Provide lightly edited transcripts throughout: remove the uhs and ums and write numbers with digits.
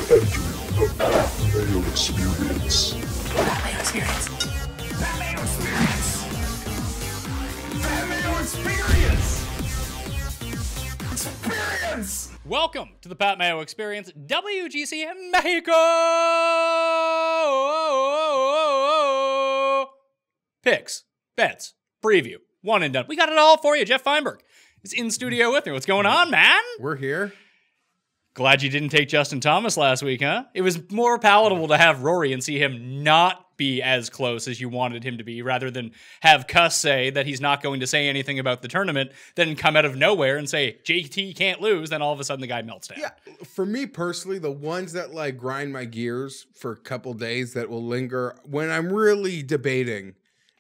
The Mayo Experience. Mayo Experience. Mayo Experience. Mayo Experience. Experience. Welcome to the Pat Mayo Experience, WGC Mexico Picks, bets, preview, one and done. We got it all for you. Geoff Fienberg is in studio with me. What's going on, man? We're here. Glad you didn't take Justin Thomas last week, huh? It was more palatable to have Rory and see him not be as close as you wanted him to be, rather than have Cuss say that he's not going to say anything about the tournament, then come out of nowhere and say, JT can't lose, then all of a sudden the guy melts down. Yeah, for me personally, the ones that like grind my gears for a couple days that will linger when I'm really debating.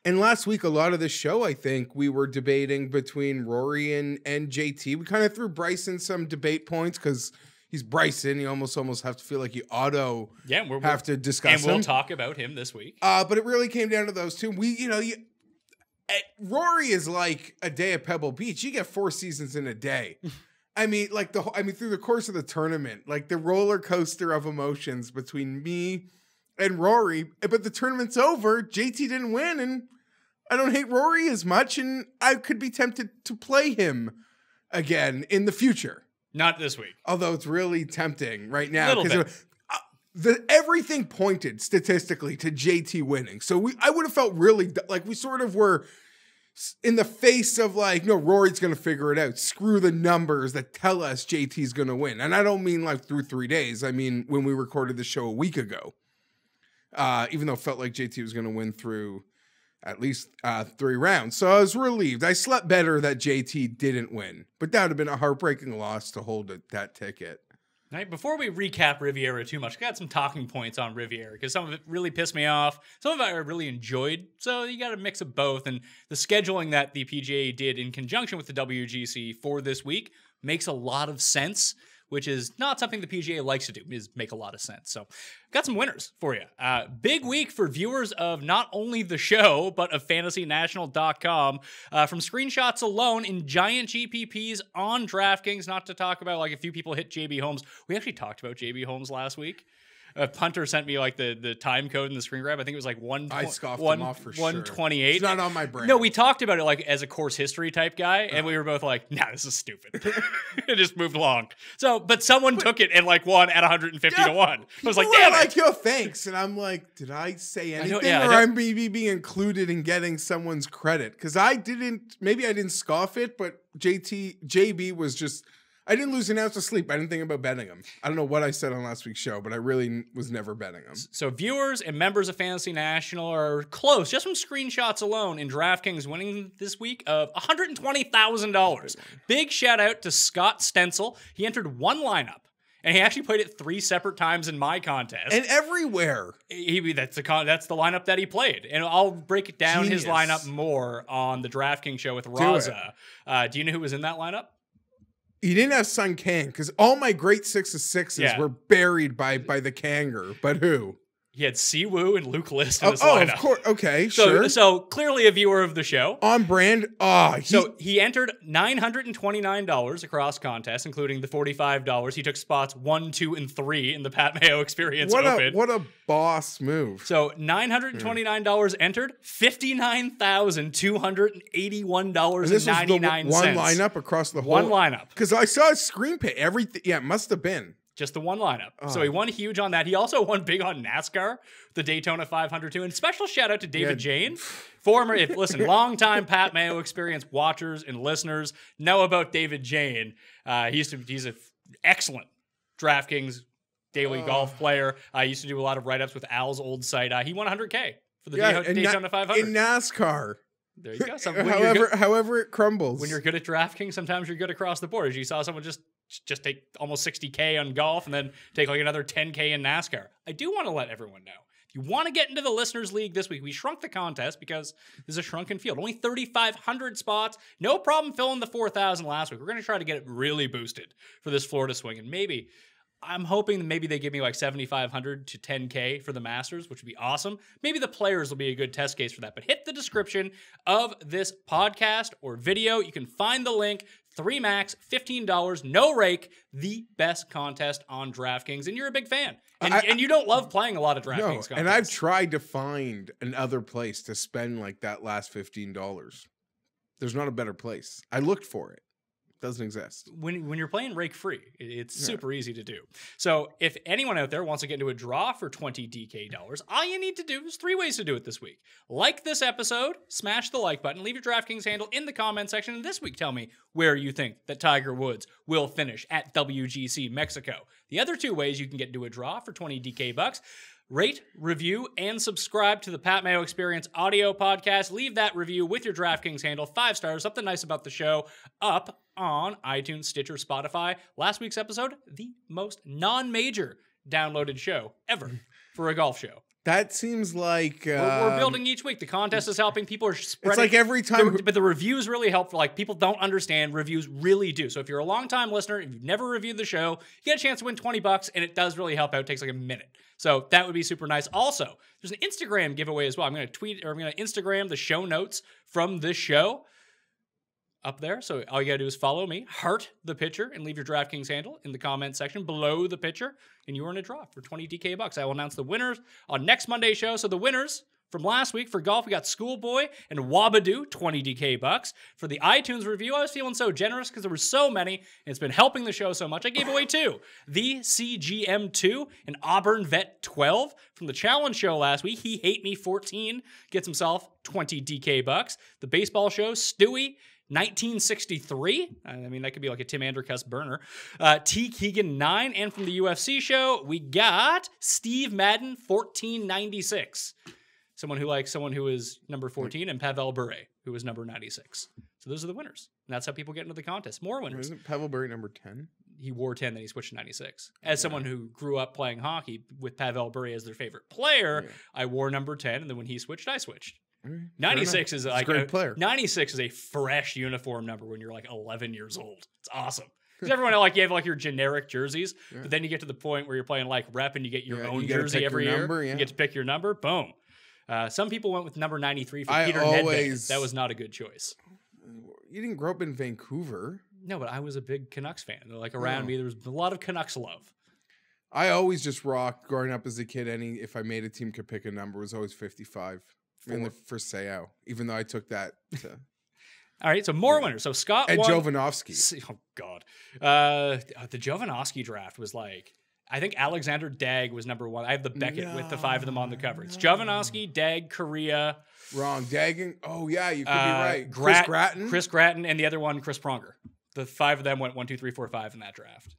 And last week, a lot of the show, I think, we were debating between Rory and JT. We kind of threw Bryson some debate points because he's Bryson. You almost have to feel like you have to discuss him. And we'll talk about him this week. But it really came down to those two. Rory is like a day at Pebble Beach. You get 4 seasons in a day. I mean, through the course of the tournament, like the roller coaster of emotions between me and Rory. But the tournament's over. JT didn't win, and I don't hate Rory as much, and I could be tempted to play him again in the future. Not this week. Although it's really tempting right now. Little bit. Everything pointed statistically to JT winning. So I would have felt really like we sort of were in the face of like, no, Rory's going to figure it out. Screw the numbers that tell us JT's going to win. And I don't mean like through 3 days. I mean when we recorded the show a week ago. Even though it felt like JT was going to win through at least 3 rounds. So I was relieved. I slept better that JT didn't win. But that would have been a heartbreaking loss to hold that ticket. Right, before we recap Riviera too much, I got some talking points on Riviera because some of it really pissed me off. Some of it I really enjoyed. So you got a mix of both. And the scheduling that the PGA did in conjunction with the WGC for this week makes a lot of sense, which is not something the PGA likes to do, is make a lot of sense. So got some winners for you. Big week for viewers of not only the show, but of FantasyNational.com. From screenshots alone in giant GPPs on DraftKings, not to talk about like a few people hit JB Holmes. We actually talked about JB Holmes last week. A punter sent me like the time code in the screen grab. I think it was like I scoffed him off for 128. It's not on my brain. No, we talked about it like as a course history type guy, and we were both like, nah, this is stupid. It just moved along. So, but someone took it and like won at 150 to 1. I was like, damn it. Like, yo, thanks. And I'm like, did I say anything? Or I'm maybe being included in getting someone's credit? Because I didn't scoff it, but JB was just, I didn't lose an ounce of sleep. I didn't think about betting him. I don't know what I said on last week's show, but I really was never betting him. So viewers and members of Fantasy National are close, just from screenshots alone, in DraftKings winning this week of $120,000. Big shout out to Scott Stencil. He entered one lineup, and he actually played it 3 separate times in my contest. And everywhere. That's the lineup that he played. And I'll break it down Genius. his lineup more on the DraftKings show with Raza. Do you know who was in that lineup? He didn't have Sun Kang because all my great 6/6s were buried by the Kanger. But who? He had Siwoo and Luke List in his lineup. Of course. Okay, so, sure. So clearly a viewer of the show. On brand. So he entered $929 across contests, including the $45. He took spots 1, 2, and 3 in the Pat Mayo Experience Open. What a boss move. So $929 entered, $59,281.99. And this was the one lineup across the whole. One lineup. Because I saw a screen pay. Everything. Yeah, it must have been. Just the one lineup. So he won huge on that. He also won big on NASCAR, the Daytona 500 too. And special shout out to David Jane, longtime Pat Mayo Experience watchers and listeners know about David Jane. He's an excellent DraftKings daily golf player. I used to do a lot of write-ups with Al's old site. He won $100K for the Daytona 500. In NASCAR. There you go. However it crumbles. When you're good at DraftKings, sometimes you're good across the board. As you saw someone just take almost 60K on golf and then take like another 10K in NASCAR. I do want to let everyone know, if you want to get into the Listeners League this week, we shrunk the contest because there's a shrunken field. Only 3,500 spots. No problem filling the 4,000 last week. We're going to try to get it really boosted for this Florida swing. And maybe I'm hoping that maybe they give me like 7,500 to 10K for the Masters, which would be awesome. Maybe the players will be a good test case for that. But hit the description of this podcast or video. You can find the link 3 max, $15, no rake, the best contest on DraftKings, and you're a big fan. And you don't love playing a lot of DraftKings contests. And I've tried to find another place to spend like that last $15. There's not a better place. I looked for it. Doesn't exist. When you're playing rake free, it's super easy to do. So if anyone out there wants to get into a draw for 20 DK dollars, all you need to do is 3 ways to do it this week. Like this episode, smash the like button, leave your DraftKings handle in the comment section, and this week tell me where you think that Tiger Woods will finish at WGC Mexico. The other 2 ways you can get into a draw for 20 DK bucks: rate, review, and subscribe to the Pat Mayo Experience audio podcast. Leave that review with your DraftKings handle, 5 stars, something nice about the show, up on iTunes, Stitcher, Spotify. Last week's episode, the most non-major downloaded show ever for a golf show. That seems like... we're building each week. The contest is helping. People are spreading. It's like every time... But the reviews really help. Like, people don't understand. Reviews really do. So if you're a long-time listener, if you've never reviewed the show, you get a chance to win $20, and it does really help out. It takes like a minute. So that would be super nice. Also, there's an Instagram giveaway as well. I'm going to Instagram the show notes from this show up there. So all you got to do is follow me, heart the picture, and leave your DraftKings handle in the comment section below the picture, and you are in a draw for 20 DK bucks. I will announce the winners on next Monday's show. So the winners from last week for golf, we got Schoolboy and Wabadoo, 20 DK bucks. For the iTunes review, I was feeling so generous because there were so many, and it's been helping the show so much. I gave away 2. The CGM2 and Auburn Vet 12 from the challenge show last week. He Hate Me 14 gets himself 20 DK bucks. The baseball show, Stewie 1963. I mean, that could be like a Tim Andercuss burner. T. Keegan 9. And from the UFC show, we got Steve Madden 1496. Someone who is number 14, and Pavel Bure, who is number 96. So those are the winners. And that's how people get into the contest. More winners. Isn't Pavel Bure number 10? He wore 10, then he switched to 96. As someone who grew up playing hockey with Pavel Bure as their favorite player, I wore number 10, and then when he switch I switched. 96 is like a great player. 96 is a fresh uniform number when you're like 11 years old. It's awesome. Because everyone you have like your generic jerseys, but then you get to the point where you're playing like rep and you get your own jersey every year. You get to pick your number. Boom. Some people went with number 93 for Peter Nedved. That was not a good choice. You didn't grow up in Vancouver. No, but I was a big Canucks fan. Like around me, there was a lot of Canucks love. I always just rocked growing up as a kid. If I made a team could pick a number, it was always 55 for Seo, even though I took that to... All right, so more winners. So Scott and won. Jovanovski. Oh, God. The Jovanovski draft was like... I think Alexander Dag was number 1. I have the Beckett with the 5 of them on the cover. It's Jovanovski, Dag, Korea. Wrong. Dag. Oh, yeah, you could be right. Chris Gratton, and the other one, Chris Pronger. The 5 of them went 1, 2, 3, 4, 5 in that draft.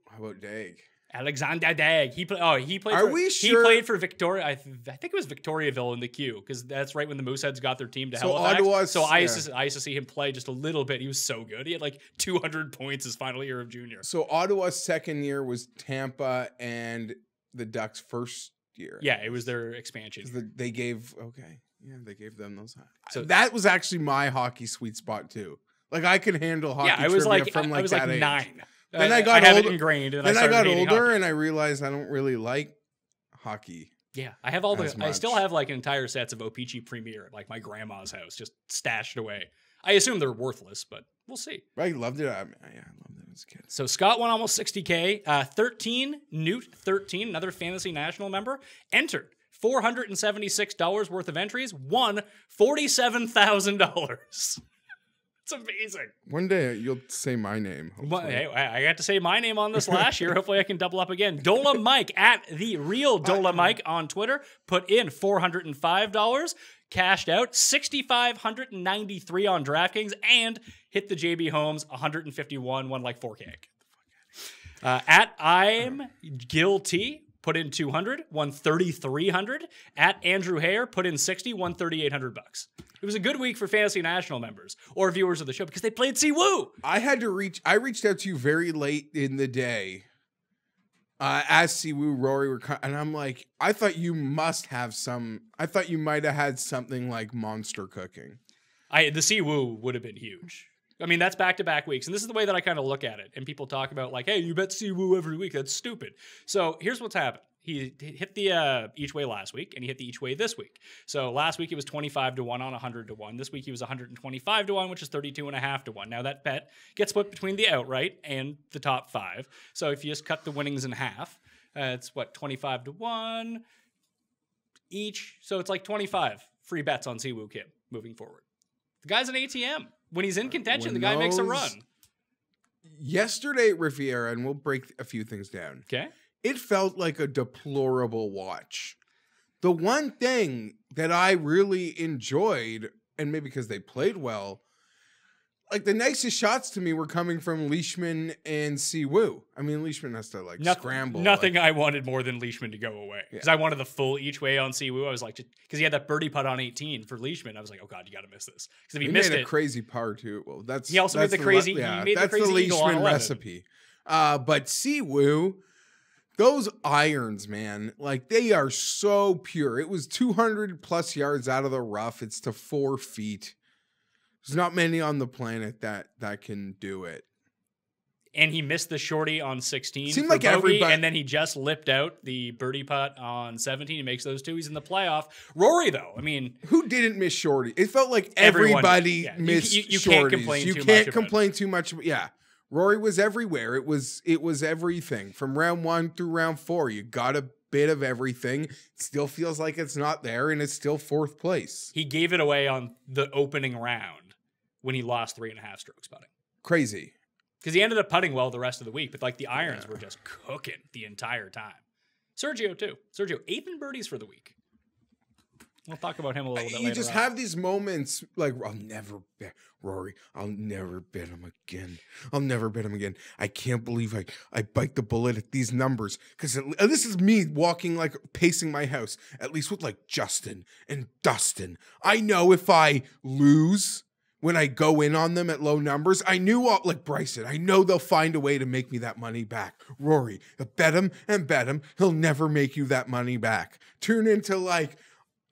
How about Dag? Alexander Dag. He played. He played for Victoria. I think it was Victoriaville in the queue because that's right when the Mooseheads got their team to Halifax. I used to see him play just a little bit. He was so good. He had like 200 points his final year of junior. So Ottawa's second year was Tampa and the Ducks' first year. Yeah, it was their expansion. They gave them those. So that was actually my hockey sweet spot too. Like I could handle hockey. Yeah, I was like 9. Then I got older, ingrained, and then I got older, and I realized I don't really like hockey. Yeah, I have I still have like entire sets of O-Pee-Chee Premier at like my grandma's house, just stashed away. I assume they're worthless, but we'll see. I loved it. I loved it as a kid. So Scott won almost 60K. 13, Newt 13, another Fantasy National member, entered $476 worth of entries, won $47,000. It's amazing. One day you'll say my name. Hey, I got to say my name on this last year. Hopefully I can double up again. Dola Mike at the real Dola Mike on Twitter put in $405, cashed out $6,593 on DraftKings, and hit the JB Holmes 151, won like 4K. At I'm Guilty put in 200, won 3,300. At Andrew Hare put in 60, won 3,800 bucks. It was a good week for Fantasy National members or viewers of the show because they played Siwoo. I reached out to you very late in the day as Siwoo, Rory and I'm like, I thought you might have had something like monster cooking. The Siwoo would have been huge. I mean, that's back-to-back weeks. And this is the way that I kind of look at it. And people talk about like, hey, you bet Siwoo every week. That's stupid. So here's what's happened. he hit the each way last week, and he hit the each way this week. So last week it was 25 to 1 on 100 to 1. This week he was 125 to 1, which is 32.5 to 1. Now that bet gets split between the outright and the top 5. So if you just cut the winnings in half, it's what, 25 to 1 each. So it's like 25 free bets on Siwoo Kim moving forward. The guy's an ATM. When he's in contention, the guy makes a run. Yesterday at Riviera, and we'll break a few things down. Okay. It felt like a deplorable watch. The one thing that I really enjoyed, and maybe because they played well, like the nicest shots to me were coming from Leishman and Siwoo. I mean, Leishman has to scramble. Nothing I wanted more than Leishman to go away. Because I wanted the full each way on Siwoo. I was like, because he had that birdie putt on 18 for Leishman. I was like, oh God, you got to miss this. Because if he missed made a it, crazy par too. Well, he also made the crazy. Yeah, he made that's the crazy Leishman recipe. But Siwoo, those irons, man, like they are so pure. It was 200 plus yards out of the rough. It's to 4 feet. There's not many on the planet that can do it. And he missed the shorty on 16. Seemed for like bogey, everybody. And then he just lipped out the birdie putt on 17. He makes those 2. He's in the playoff. Rory, though, I mean, who didn't miss shorty? It felt like everyone, everybody missed you shorties. Can't complain you too can't much complain too much. Yeah, Rory was everywhere. It was everything from round 1 through round 4. You got a bit of everything. It still feels like it's not there, and it's still 4th place. He gave it away on the opening round when he lost 3.5 strokes putting. Crazy. Because he ended up putting well the rest of the week, but like the irons were just cooking the entire time. Sergio too. Sergio, 8 in birdies for the week. We'll talk about him a little bit later. You just have these moments like, I'll never bet Rory. I'll never bet him again. I'll never bet him again. I can't believe I bite the bullet at these numbers. Because this is me walking, like pacing my house, at least with like Justin and Dustin. I know if I lose when I go in on them at low numbers, I knew, like Bryson, I know they'll find a way to make me that money back. Rory, bet him and bet him. He'll never make you that money back. Turn into like,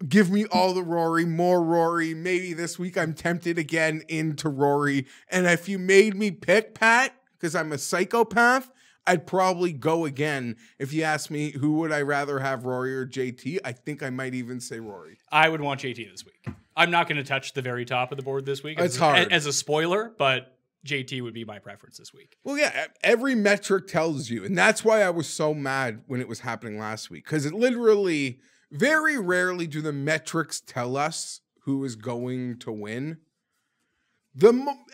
give me all the Rory, more Rory. Maybe this week I'm tempted again into Rory. And if you made me pick Pat, because I'm a psychopath, I'd probably go again. If you ask me who would I rather have, Rory or JT, I think I might even say Rory. I would want JT this week. I'm not going to touch the very top of the board this week. It's hard. As a spoiler, but JT would be my preference this week. Well, yeah, every metric tells you. And that's why I was so mad when it was happening last week. Because it literally, very rarely do the metrics tell us who is going to win.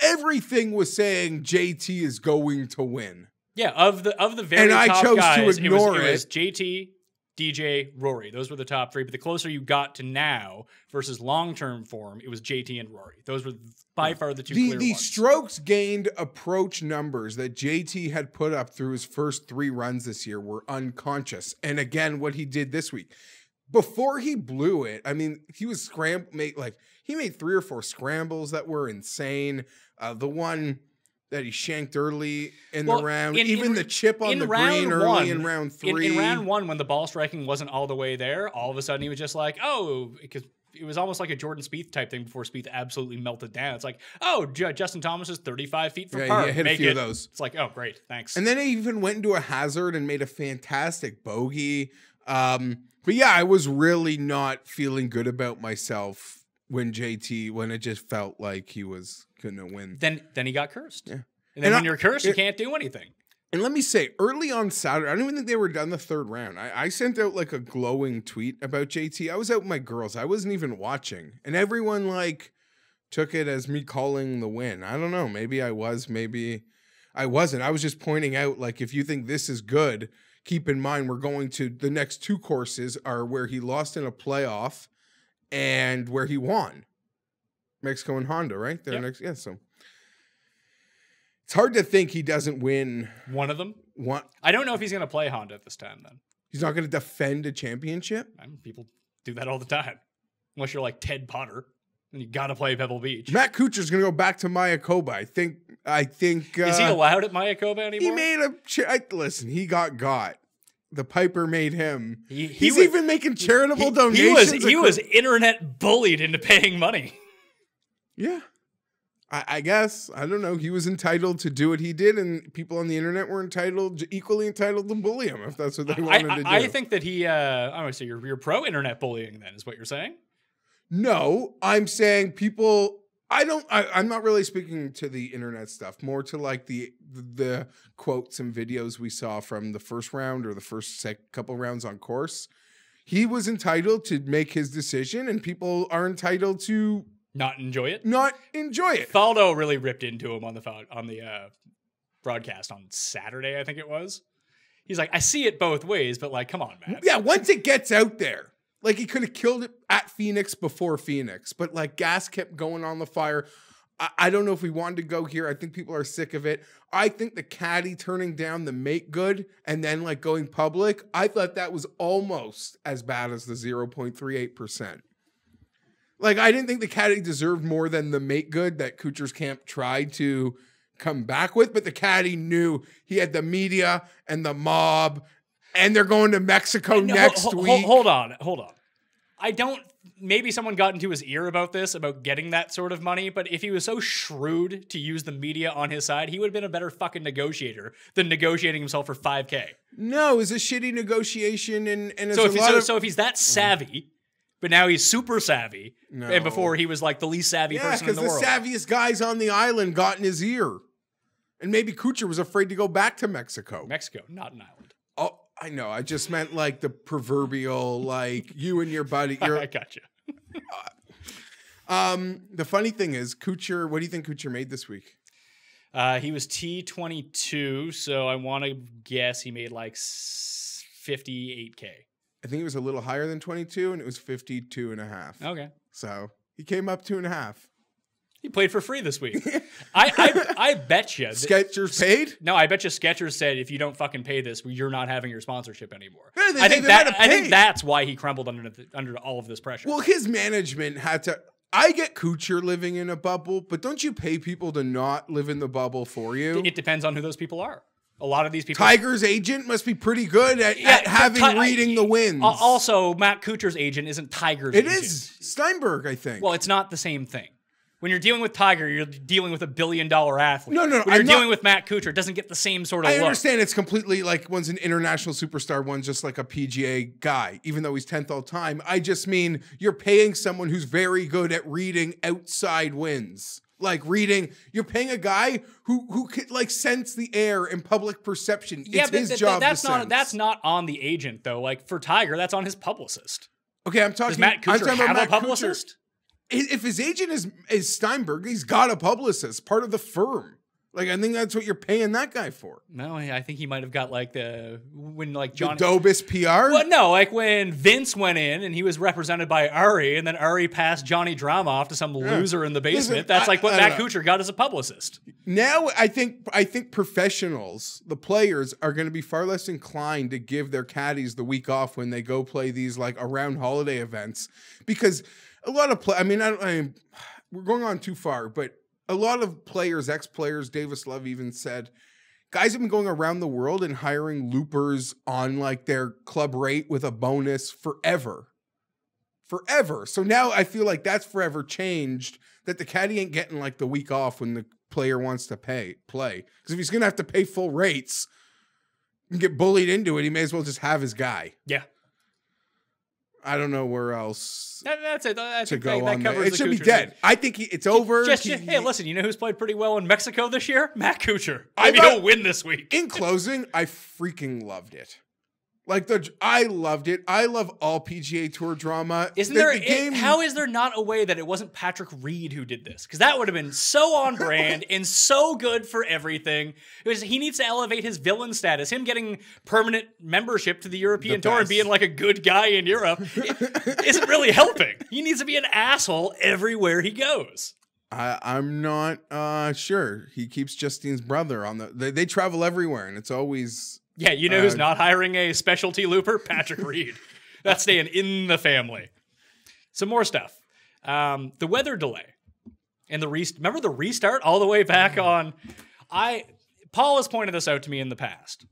Everything was saying JT is going to win. Yeah, of the very and top I chose guys, to ignore it was JT, DJ, Rory. Those were the top 3. But the closer you got to now versus long-term form, it was JT and Rory. Those were by far the 2 clear the ones. strokes gained approach numbers that JT had put up through his first 3 runs this year were unconscious. And again, what he did this week. Before he blew it, I mean, he was he made 3 or 4 scrambles that were insane. The one that he shanked early in the round, even the chip on the green early in round 3. In round 1, when the ball striking wasn't all the way there, all of a sudden he was just like, oh, because it was almost like a Jordan Spieth type thing before Spieth absolutely melted down. It's like, oh, Justin Thomas is 35 feet from par. Yeah, hit a few of those. It's like, oh, great, thanks. And then he even went into a hazard and made a fantastic bogey. But yeah, I was really not feeling good about myself when it just felt like he was going to win. Then he got cursed. Yeah. And then when you're cursed, you can't do anything. And let me say, early on Saturday, I don't even think they were done the 3rd round. I sent out like a glowing tweet about JT. I was out with my girls. I wasn't even watching. And everyone like took it as me calling the win. I don't know. Maybe I was, maybe I wasn't. I was just pointing out, like, if you think this is good, keep in mind we're going to the next 2 courses are where he lost in a playoff and where he won. Mexico and Honda, right? Yep. So it's hard to think he doesn't win one of them. One. I don't know if he's going to play Honda at this time. Then he's not going to defend a championship. I mean, people do that all the time, unless you're like Ted Potter, and you got to play Pebble Beach. Matt Kuchar's going to go back to Mayakoba. I think. Is he allowed at Mayakoba anymore? He made listen. He got. The Piper made him. He's even making charitable donations. He was internet bullied into paying money. Yeah. I guess, I don't know. He was entitled to do what he did, and people on the internet were equally entitled to bully him if that's what they wanted to do. I think that he, I would say you're pro internet bullying then is what you're saying? No, I'm saying people, I'm not really speaking to the internet stuff, more to like the quotes and videos we saw from the first round or the first couple rounds on course. He was entitled to make his decision, and people are entitled to not enjoy it. Faldo really ripped into him on the broadcast on Saturday, I think it was. He's like, I see it both ways, but like, come on, man. Yeah, once it gets out there, like he could have killed it at Phoenix before Phoenix, but like gas kept going on the fire. I don't know if we wanted to go here. I think people are sick of it. I think the caddy turning down the make good and then like going public, I thought that was almost as bad as the 0.38%. Like, I didn't think the caddy deserved more than the make good that Kuchar's camp tried to come back with, but the caddy knew he had the media and the mob, and they're going to Mexico next week. Hold on. Maybe someone got into his ear about this, about getting that sort of money, but if he was so shrewd to use the media on his side, he would have been a better fucking negotiator than negotiating himself for $5K. No, it was a shitty negotiation, and so if he's that savvy, but now he's super savvy, and before he was like the least savvy person in the world. Yeah, because the savviest guys on the island got in his ear. And maybe Kuchar was afraid to go back to Mexico. Mexico, not an island. Oh, I know. I just meant like the proverbial, like you and your buddy. I got you. The funny thing is, Kuchar, what do you think Kuchar made this week? He was T22, so I want to guess he made like 58K. I think it was a little higher than 22, and it was 52.5. Okay. So he came up 2.5. He played for free this week. I bet you. Skechers paid? No, I bet you Skechers said, if you don't fucking pay this, you're not having your sponsorship anymore. Yeah, I think that's why he crumbled under all of this pressure. Well, his management had to. I get Kuchar living in a bubble, but don't you pay people to not live in the bubble for you? It depends on who those people are. A lot of these people. Tiger's agent must be pretty good at reading the wins. Also, Matt Kuchar's agent isn't Tiger's agent. It is Steinberg, I think. Well, it's not the same thing. When you're dealing with Tiger, you're dealing with a billion-dollar athlete. No. When you're dealing with Matt Kuchar, it doesn't get the same sort of look. I understand it's completely like one's an international superstar, one's just like a PGA guy, even though he's 10th all time. I just mean you're paying someone who's very good at reading outside wins. Like you're paying a guy who could like sense the air and public perception. It's his job. That's not on the agent though. Like for Tiger, that's on his publicist. Okay, I'm talking. Does Matt Kuchar have a publicist? If his agent is Steinberg, he's got a publicist, part of the firm. Like, I think that's what you're paying that guy for. No, I think he might have got like when Johnny the Dobis PR. Well, no, like when Vince went in and he was represented by Ari, and then Ari passed Johnny Drama off to some loser in the basement. That's like what Matt Kuchar got as a publicist. Now, I think professionals, the players, are going to be far less inclined to give their caddies the week off when they go play these like around holiday events, because a lot of we're going on too far, but a lot of players, ex-players, Davis Love even said, guys have been going around the world and hiring loopers on like their club rate with a bonus forever. So now I feel like that's forever changed, that the caddy ain't getting like the week off when the player wants to play. Because if he's going to have to pay full rates and get bullied into it, he may as well just have his guy. Yeah. I don't know where else that's it. to go on there. It should be dead. I think it's over. Hey, listen, you know who's played pretty well in Mexico this year? Matt Kuchar. Maybe he'll win this week. In closing, I freaking loved it. I loved it. I love all PGA Tour drama. How is there not a way that it wasn't Patrick Reed who did this? Because that would have been so on brand and so good for everything. He needs to elevate his villain status. Him getting permanent membership to the European Tour and being like a good guy in Europe isn't really helping. He needs to be an asshole everywhere he goes. I'm not sure. He keeps Justine's brother on they travel everywhere, and it's always. Yeah, you know who's not hiring a specialty looper? Patrick Reed. That's staying in the family. Some more stuff. The weather delay. And remember the restart all the way back on... Paul has pointed this out to me in the past.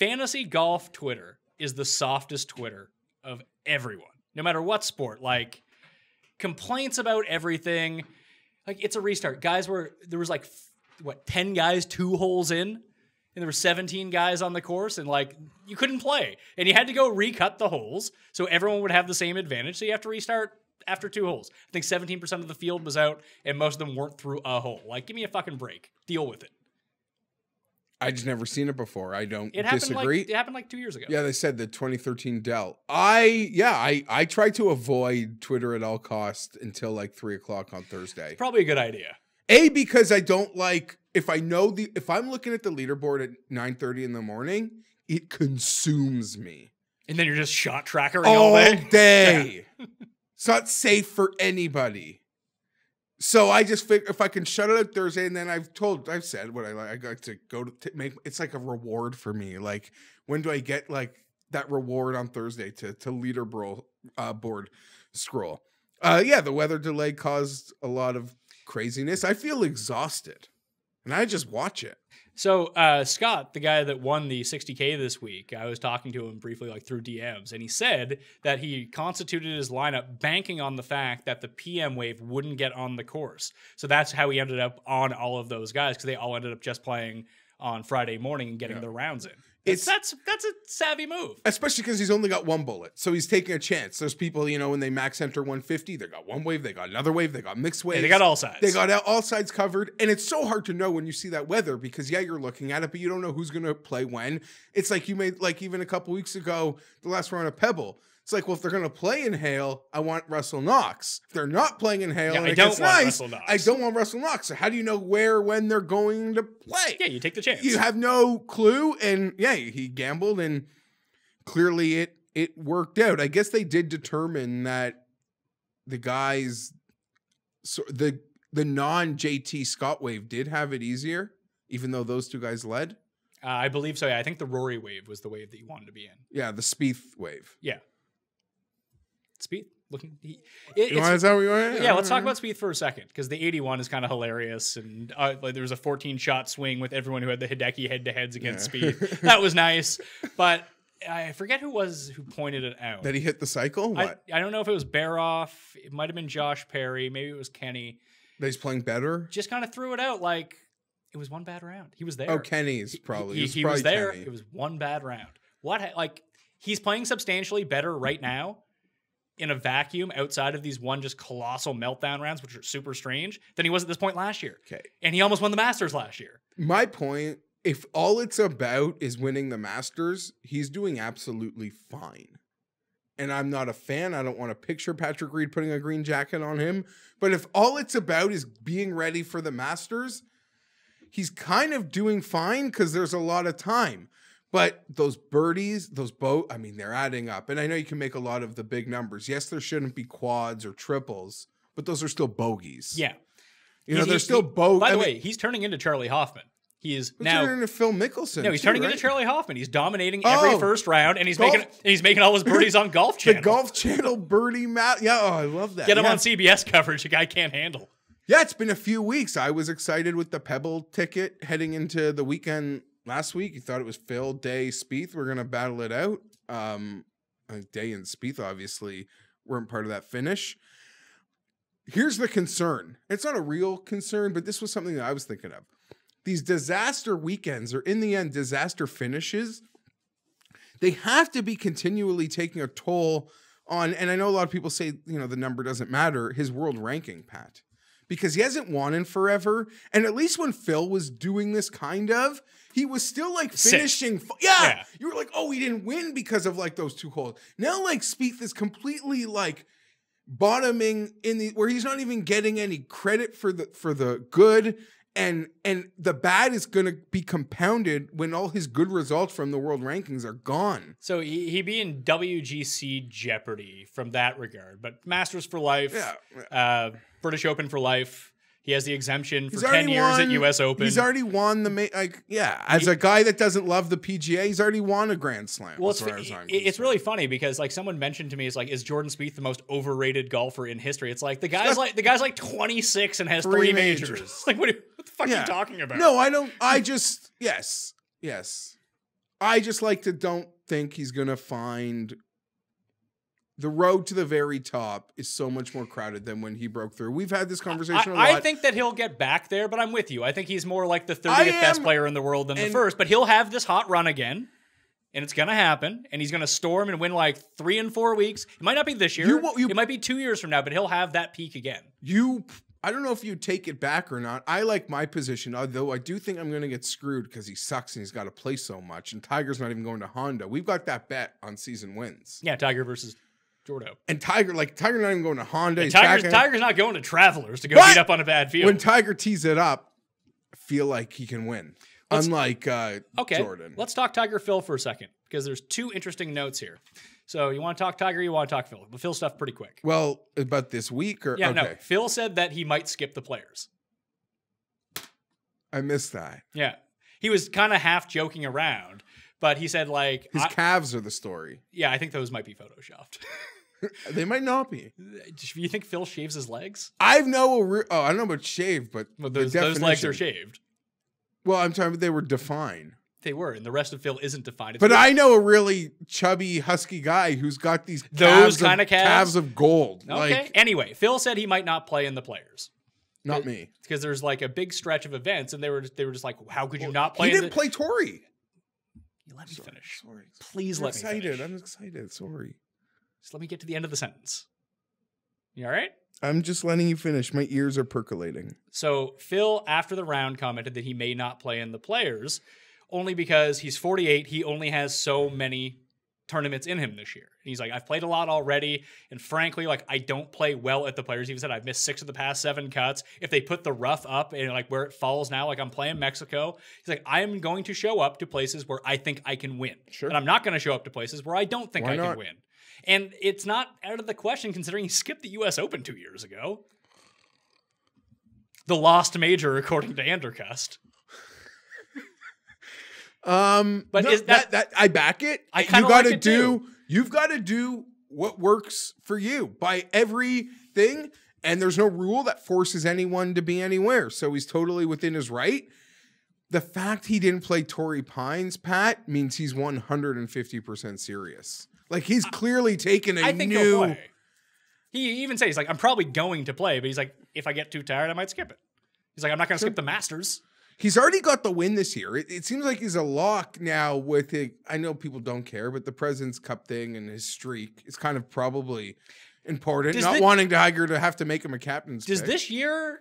Fantasy golf Twitter is the softest Twitter of everyone. No matter what sport. Like, complaints about everything... Like, it's a restart. There was like, 10 guys 2 holes in, and there were 17 guys on the course, and like, you couldn't play. And you had to go recut the holes, so everyone would have the same advantage. So you have to restart after 2 holes. I think 17% of the field was out, and most of them weren't through a hole. Like, give me a fucking break. Deal with it. I just never seen it before. I don't It disagree. happened like 2 years ago. Yeah, they said the 2013 Dell. I tried to avoid Twitter at all costs until like 3:00 on Thursday. Probably a good idea. Because I don't like, if I'm looking at the leaderboard at 9:30 in the morning, it consumes me. And then you're just shot trackering all day. Yeah. It's not safe for anybody. So I just figure if I can shut it out Thursday, and then I've said what I like. I like to go to make. It's like a reward for me. Like, when do I get like that reward on Thursday to leaderboard board scroll? The weather delay caused a lot of craziness. I feel exhausted, and I just watch it. So Scott, the guy that won the 60K this week, I was talking to him briefly like through DMs, and he said that he constituted his lineup banking on the fact that the PM wave wouldn't get on the course. So that's how he ended up on all of those guys, because they all ended up just playing on Friday morning and getting their rounds in. That's a savvy move. Especially because he's only got 1 bullet. So he's taking a chance. There's people, when they max enter 150, they got 1 wave, they got another wave, they got mixed waves. Yeah, they got all sides. They got all sides covered. And it's so hard to know when you see that weather because, you're looking at it, but you don't know who's going to play when. It's like you made, like even a couple weeks ago, the last round of Pebble. It's like, well, if they're going to play in hail, I want Russell Knox. If they're not playing in hail, I don't want Russell Knox. I don't want Russell Knox. So how do you know when they're going to play? Yeah, you take the chance. You have no clue. And he gambled, and clearly it worked out. I guess they did determine that the guys, so the non-JT Scott wave did have it easier, even though those 2 guys led. I believe so. Yeah, I think the Rory wave was the wave that you wanted to be in. Yeah, the Spieth wave. Yeah. Spieth looking. Is that what you want? Yeah, let's talk about Spieth for a second, because the 81 is kind of hilarious, and there was a 14-shot swing with everyone who had the Hideki head-to-heads against Spieth. That was nice, but I forget who pointed it out. That he hit the cycle? What? I don't know if it was Baroff. It might have been Josh Perry. Maybe it was Kenny. That he's playing better? Just kind of threw it out like it was 1 bad round. He was there. Oh, Kenny's probably. He was there. Kenny. It was 1 bad round. He's playing substantially better right now in a vacuum outside of these just colossal meltdown rounds, which are super strange, than he was at this point last year. Okay. And he almost won the Masters last year. My point, if all it's about is winning the Masters, he's doing absolutely fine. And I'm not a fan. I don't want to picture Patrick Reed putting a green jacket on him. But if all it's about is being ready for the Masters, he's kind of doing fine because there's a lot of time. But those birdies, they're adding up. And I know you can make a lot of the big numbers. Yes, there shouldn't be quads or triples, but those are still bogeys. Yeah. They're still bogeys. By the way, he's turning into Charlie Hoffman. He is now turning into Phil Mickelson. No, he's turning into Charlie Hoffman. He's dominating every first round, and he's making all his birdies on Golf Channel. The Golf Channel birdie map. Yeah, I love that. Get him on CBS coverage. The guy can't handle. Yeah, it's been a few weeks. I was excited with the Pebble ticket heading into the weekend last week. You thought it was Phil, Day, Spieth. We're gonna battle it out. I think Day and Spieth obviously weren't part of that finish. Here's the concern. It's not a real concern, but this was something that I was thinking of. These disaster weekends, or in the end, disaster finishes, they have to be continually taking a toll on, and I know a lot of people say, the number doesn't matter, his world ranking, Pat. Because he hasn't won in forever. And at least when Phil was doing this he was still like finishing. Yeah. You were like, oh, he didn't win because of like those 2 holes. Now like Spieth is completely like bottoming where he's not even getting any credit for the good. And the bad is going to be compounded when all his good results from the world rankings are gone. So he'd be in WGC jeopardy from that regard. But Masters for life, British Open for life. He has the exemption for 10 years at US Open. He's already won as a guy that doesn't love the PGA, he's already won a Grand Slam. Well, it's really funny because like someone mentioned to me, it's like, is Jordan Spieth the most overrated golfer in history? It's like the guy's like 26 and has 3 majors. Like what the fuck are you talking about? No, I don't. I just yes. I just don't think he's gonna find the road to the very top is so much more crowded than when he broke through. We've had this conversation a lot. I think that he'll get back there, but I'm with you. I think he's more like the 30th best player in the world than the first, but he'll have this hot run again. And it's going to happen, and he's going to storm and win like 3 and 4 weeks. It might not be this year. It might be 2 years from now, but he'll have that peak again. I don't know if you take it back or not. I like my position, although I do think I'm going to get screwed because he sucks and he's got to play so much. And Tiger's not even going to Honda. We've got that bet on season wins. Yeah, Tiger versus Jordo. And Tiger not even going to Honda. Tiger's not going to Travelers to go beat up on a bad field. When Tiger tees it up, I feel like he can win. Unlike Jordan. Let's talk Tiger Phil for a second, because there's 2 interesting notes here. So you want to talk Tiger, you want to talk Phil. But Phil stuff pretty quick. Well, about this week or no. Phil said that he might skip the Players. I missed that. Yeah. He was kind of half joking around, but he said like his calves are the story. Yeah, I think those might be photoshopped. They might not be. Do you think Phil shaves his legs? I don't know about shave, but those legs are shaved. Well, I'm talking about they were defined. They were, and the rest of Phil isn't defined. But I know a really chubby, husky guy who's got these calves of gold. Okay. Anyway, Phil said he might not play in the Players. Not me. Because there's like a big stretch of events, and they were just like, how could you not play? He didn't play Torrey. You let me finish. Sorry. Please let me finish. I'm excited. Sorry. Just let me get to the end of the sentence. You all right? I'm just letting you finish. My ears are percolating. So Phil, after the round, commented that he may not play in the Players, only because he's 48. He only has so many tournaments in him this year. He's like, I've played a lot already, and frankly, like, I don't play well at the Players. He even said I've missed 6 of the past 7 cuts. If they put the rough up and like where it falls now, like I'm playing Mexico, he's like, I am going to show up to places where I think I can win. Sure. And I'm not going to show up to places where I don't think I can win. And it's not out of the question considering he skipped the U.S. Open 2 years ago. The lost major, according to Andercust. But is that I back it. I kind of like it too. You've got to do what works for you by everything, and there's no rule that forces anyone to be anywhere. So he's totally within his right. The fact he didn't play Torrey Pines, Pat, means he's 150% serious. Like he's clearly taken a he'll play. He even says he's like, I'm probably going to play, but he's like, if I get too tired, I might skip it. He's like, I'm not going to skip the Masters. He's already got the win this year. It seems like he's a lock now with it. I know people don't care, but the President's Cup thing and his streak is kind of probably important. Wanting Tiger to have to make him a captain's pick. Does this year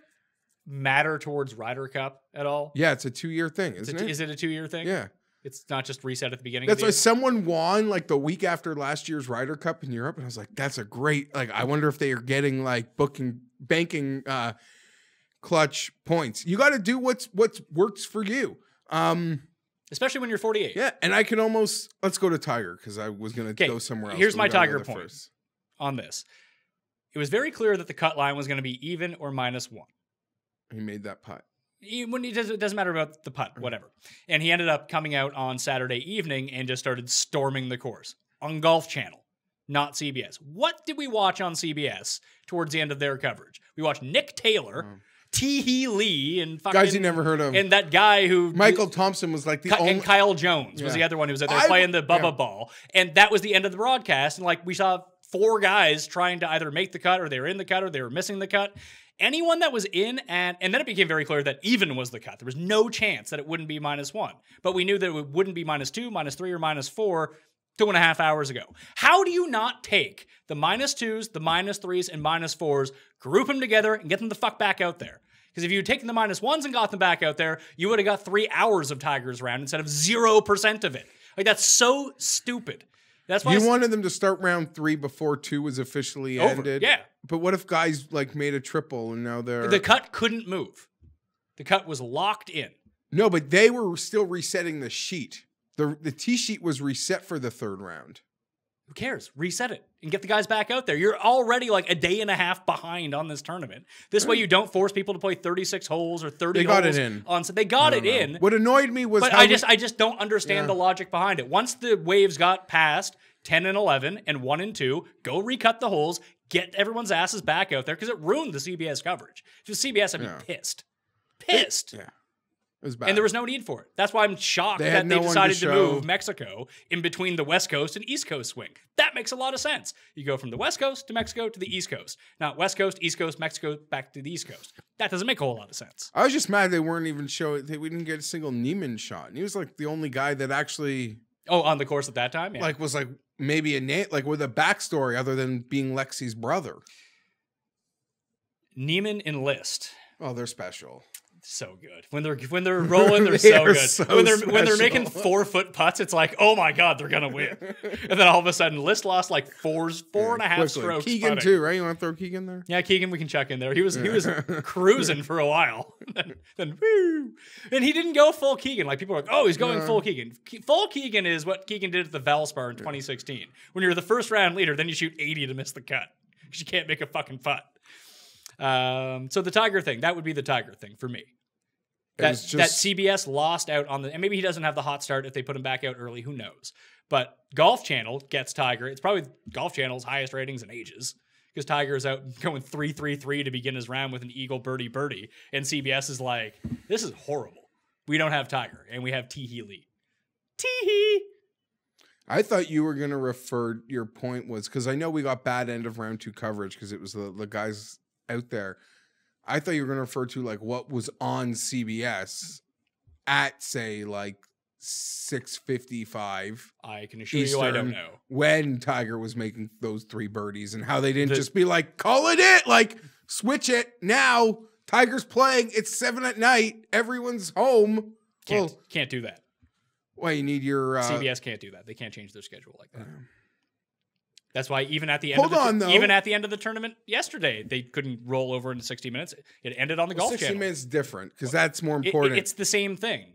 matter towards Ryder Cup at all? Yeah, it's a 2-year thing, isn't it? Is it a 2-year thing? Yeah. It's not just reset at the beginning. That's why someone won like the week after last year's Ryder Cup in Europe, and I was like, "That's a great." Like, I wonder if they are getting like banking clutch points. You got to do what's works for you, especially when you're 48. Yeah, and I can almost let's go to Tiger because I was going to go somewhere else. Here's my Tiger point on this. It was very clear that the cut line was going to be even or -1. He made that putt. It doesn't matter about the putt, whatever. And he ended up coming out on Saturday evening and just started storming the course on Golf Channel, not CBS. What did we watch on CBS towards the end of their coverage? We watched Nick Taylor, Tee Lee, and fucking guys you never heard of, and that guy who Michael Thompson was like the only, and Kyle Jones was the other one who was out there playing the Bubba ball, and that was the end of the broadcast. And like we saw 4 guys trying to either make the cut, or they were in the cut, or they were missing the cut. Anyone that was in, and then it became very clear that even was the cut. There was no chance that it wouldn't be -1. But we knew that it wouldn't be -2, -3, or -4 2.5 hours ago. How do you not take the -2s, the -3s, and -4s, group them together, and get them the fuck back out there? Because if you had taken the -1s and got them back out there, you would have got 3 hours of Tiger's round instead of 0% of it. Like, that's so stupid. That's why you wanted them to start round 3 before 2 was officially ended. Yeah. But what if guys like made a triple and now they're... The cut couldn't move. The cut was locked in. No, but they were still resetting the sheet. The tee sheet was reset for the 3rd round. Who cares? Reset it and get the guys back out there. You're already like a day and a half behind on this tournament. This way you don't force people to play 36 holes or 30 holes. They got it in. They got it in. What annoyed me was... But I just don't understand the logic behind it. Once the waves got past 10 and 11 and 1 and 2, go recut the holes, get everyone's asses back out there, because it ruined the CBS coverage. If it was CBS, I'd be pissed. Pissed. Yeah. It was bad. And there was no need for it. That's why I'm shocked that they decided to move Mexico in between the West Coast and East Coast swing. That makes a lot of sense. You go from the West Coast to Mexico to the East Coast. Not West Coast, East Coast, Mexico, back to the East Coast. That doesn't make a whole lot of sense. I was just mad they weren't even showing. We didn't get a single Neiman shot. And he was like the only guy that actually. Oh, on the course at that time? Yeah. Like, was like maybe a name, like with a backstory other than being Lexi's brother. Neiman and List. Oh, they're special. So good. When they're rolling, they're so good. So when they're special. making 4-foot putts, it's like, oh my God, they're gonna win. And then all of a sudden, List lost like four and a half strokes. Keegan putting. too, right? You want to throw Keegan there? Yeah, Keegan, we can chuck in there. He was cruising for a while. then woo. And he didn't go full Keegan. Like people are like, oh, he's going full Keegan. Full Keegan is what Keegan did at the Valspar in 2016. When you're the first round leader, then you shoot 80 to miss the cut. Because you can't make a fucking putt. So the Tiger thing, that would be the Tiger thing for me. That CBS lost out on and maybe he doesn't have the hot start if they put him back out early, who knows? But Golf Channel gets Tiger. It's probably Golf Channel's highest ratings in ages because Tiger is out going 3-3-3 to begin his round with an eagle birdie. And CBS is like, this is horrible. We don't have Tiger and we have Tee Lee. Tee. I thought you were going to refer, your point was, because I know we got bad end of round 2 coverage because it was the guys out there. I thought you were going to refer to like what was on CBS at say like 6:55. I can assure Eastern, you I don't know. When Tiger was making those 3 birdies and how they didn't just be like, call it, like switch it now. Tiger's playing. It's 7 at night. Everyone's home. Can't do that. Well, you need your CBS can't do that. They can't change their schedule like that. That's why even at the end of the tournament yesterday, they couldn't roll over into 60 minutes. It ended on the Golf 60 Channel. 60 minutes different because that's more important. It's the same thing.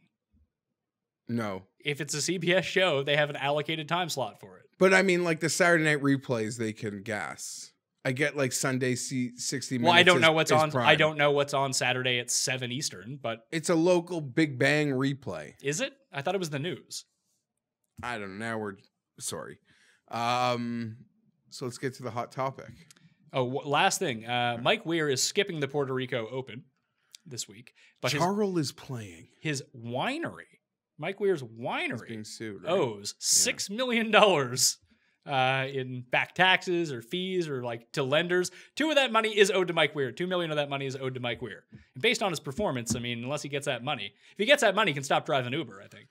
No. If it's a CBS show, they have an allocated time slot for it. But I mean, like the Saturday night replays, they can gas. I get like Sunday 60 minutes. Well, I don't know what's on. Prime. I don't know what's on Saturday at 7 Eastern, but it's a local Big Bang replay. Is it? I thought it was the news. I don't know. Now we're sorry. So let's get to the hot topic. Oh, last thing. Mike Weir is skipping the Puerto Rico Open this week, but Charles is playing. His winery, Mike Weir's winery, being sued, right? owes $6 million in back taxes or fees or like to lenders. 2 of that money is owed to Mike Weir. $2 million of that money is owed to Mike Weir. And based on his performance, I mean, unless he gets that money, if he gets that money, he can stop driving Uber, I think.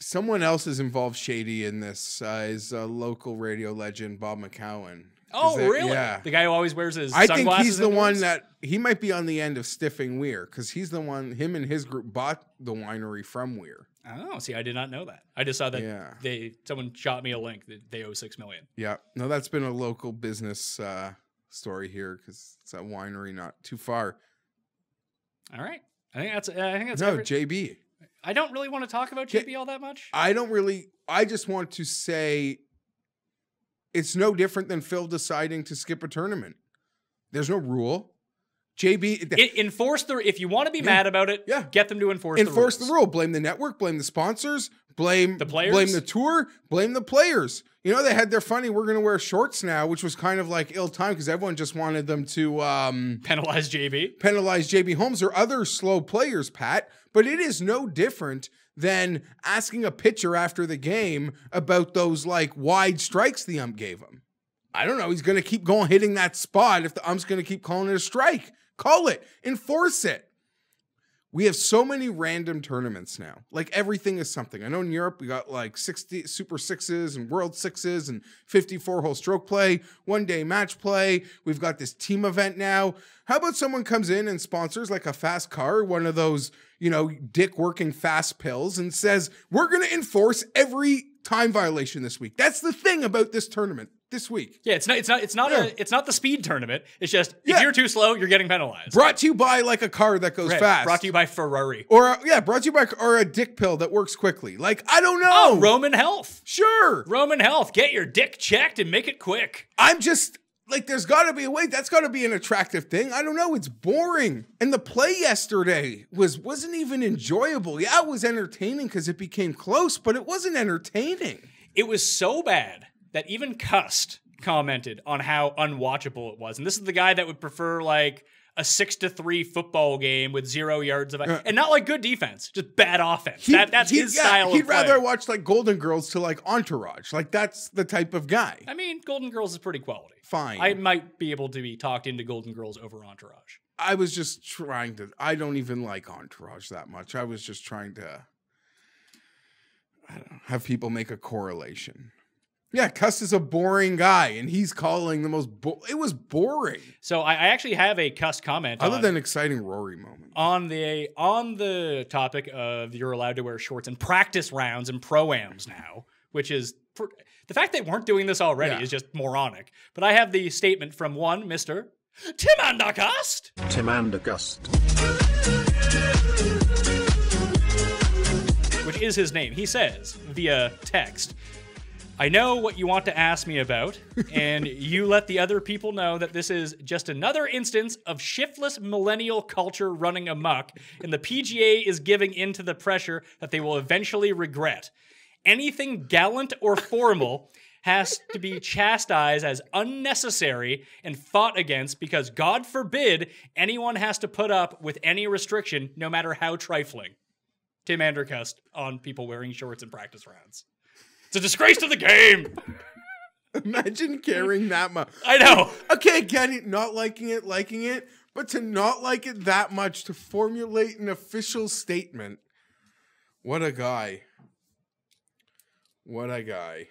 Someone else is involved shady in this is a local radio legend, Bob McCowan. Oh, really? Yeah. The guy who always wears his sunglasses. I think he's the indoors? one that he might be on the end of stiffing Weir because he's the one, him and his group bought the winery from Weir. Oh, see, I did not know that. I just saw that someone shot me a link that they owe $6 million. Yeah. No, that's been a local business story here because it's a winery not too far. All right. I think that's JB. I don't really want to talk about JB all that much. I just want to say it's no different than Phil deciding to skip a tournament. There's no rule. JB if you want to be mad about it, get them to enforce the rule. Blame the network, blame the sponsors, blame the players, blame the tour, blame the players. You know, they had their funny, we're going to wear shorts now, which was kind of like ill-timed because everyone just wanted them to penalize JB Holmes or other slow players, Pat. But it is no different than asking a pitcher after the game about those like wide strikes the ump gave him. I don't know. He's going to keep going hitting that spot if the ump's going to keep calling it a strike. Call it. Enforce it. We have so many random tournaments now. Like everything is something. I know in Europe we got like 60 Super Sixes and World Sixes and 54-hole stroke play, 1-day match play. We've got this team event now. How about someone comes in and sponsors like a fast car, one of those, dick working fast pills and says, we're going to enforce every time violation this week. That's the thing about this tournament. This week. Yeah, it's not the speed tournament. It's just if you're too slow, you're getting penalized. Brought to you by like a car that goes fast. Brought to you by Ferrari. Brought to you by a dick pill that works quickly. Like, I don't know. Oh, Roman Health. Sure. Roman Health. Get your dick checked and make it quick. I'm just like, there's got to be a way. That's got to be an attractive thing. I don't know. It's boring. And the play yesterday wasn't even enjoyable. Yeah, it was entertaining because it became close, but it wasn't entertaining. It was so bad that even Cust commented on how unwatchable it was. And this is the guy that would prefer like a 6-3 football game with 0 yards of and not like good defense, just bad offense. That's his style of play. He'd rather watch like Golden Girls to like Entourage. Like that's the type of guy. I mean, Golden Girls is pretty quality. Fine. I might be able to be talked into Golden Girls over Entourage. I was just trying to. I don't even like Entourage that much. I was just trying to. I don't know, have people make a correlation. Yeah, Cuss is a boring guy, and he's calling the most. It was boring. So I actually have a Cuss comment. Other than exciting Rory moment. On the topic of you're allowed to wear shorts in practice rounds and pro-ams now, which is the fact they weren't doing this already is just moronic. But I have the statement from one Mr. Tim Andergust. Tim Andergust. Which is his name. He says via text, I know what you want to ask me about, and you let the other people know that this is just another instance of shiftless millennial culture running amok, and the PGA is giving in to the pressure that they will eventually regret. Anything gallant or formal has to be chastised as unnecessary and fought against because, God forbid, anyone has to put up with any restriction, no matter how trifling. Tim Andergust on people wearing shorts in practice rounds. It's a disgrace to the game. Imagine carrying that much. I know. Okay, get it, not liking it, but to not like it that much to formulate an official statement. What a guy. What a guy.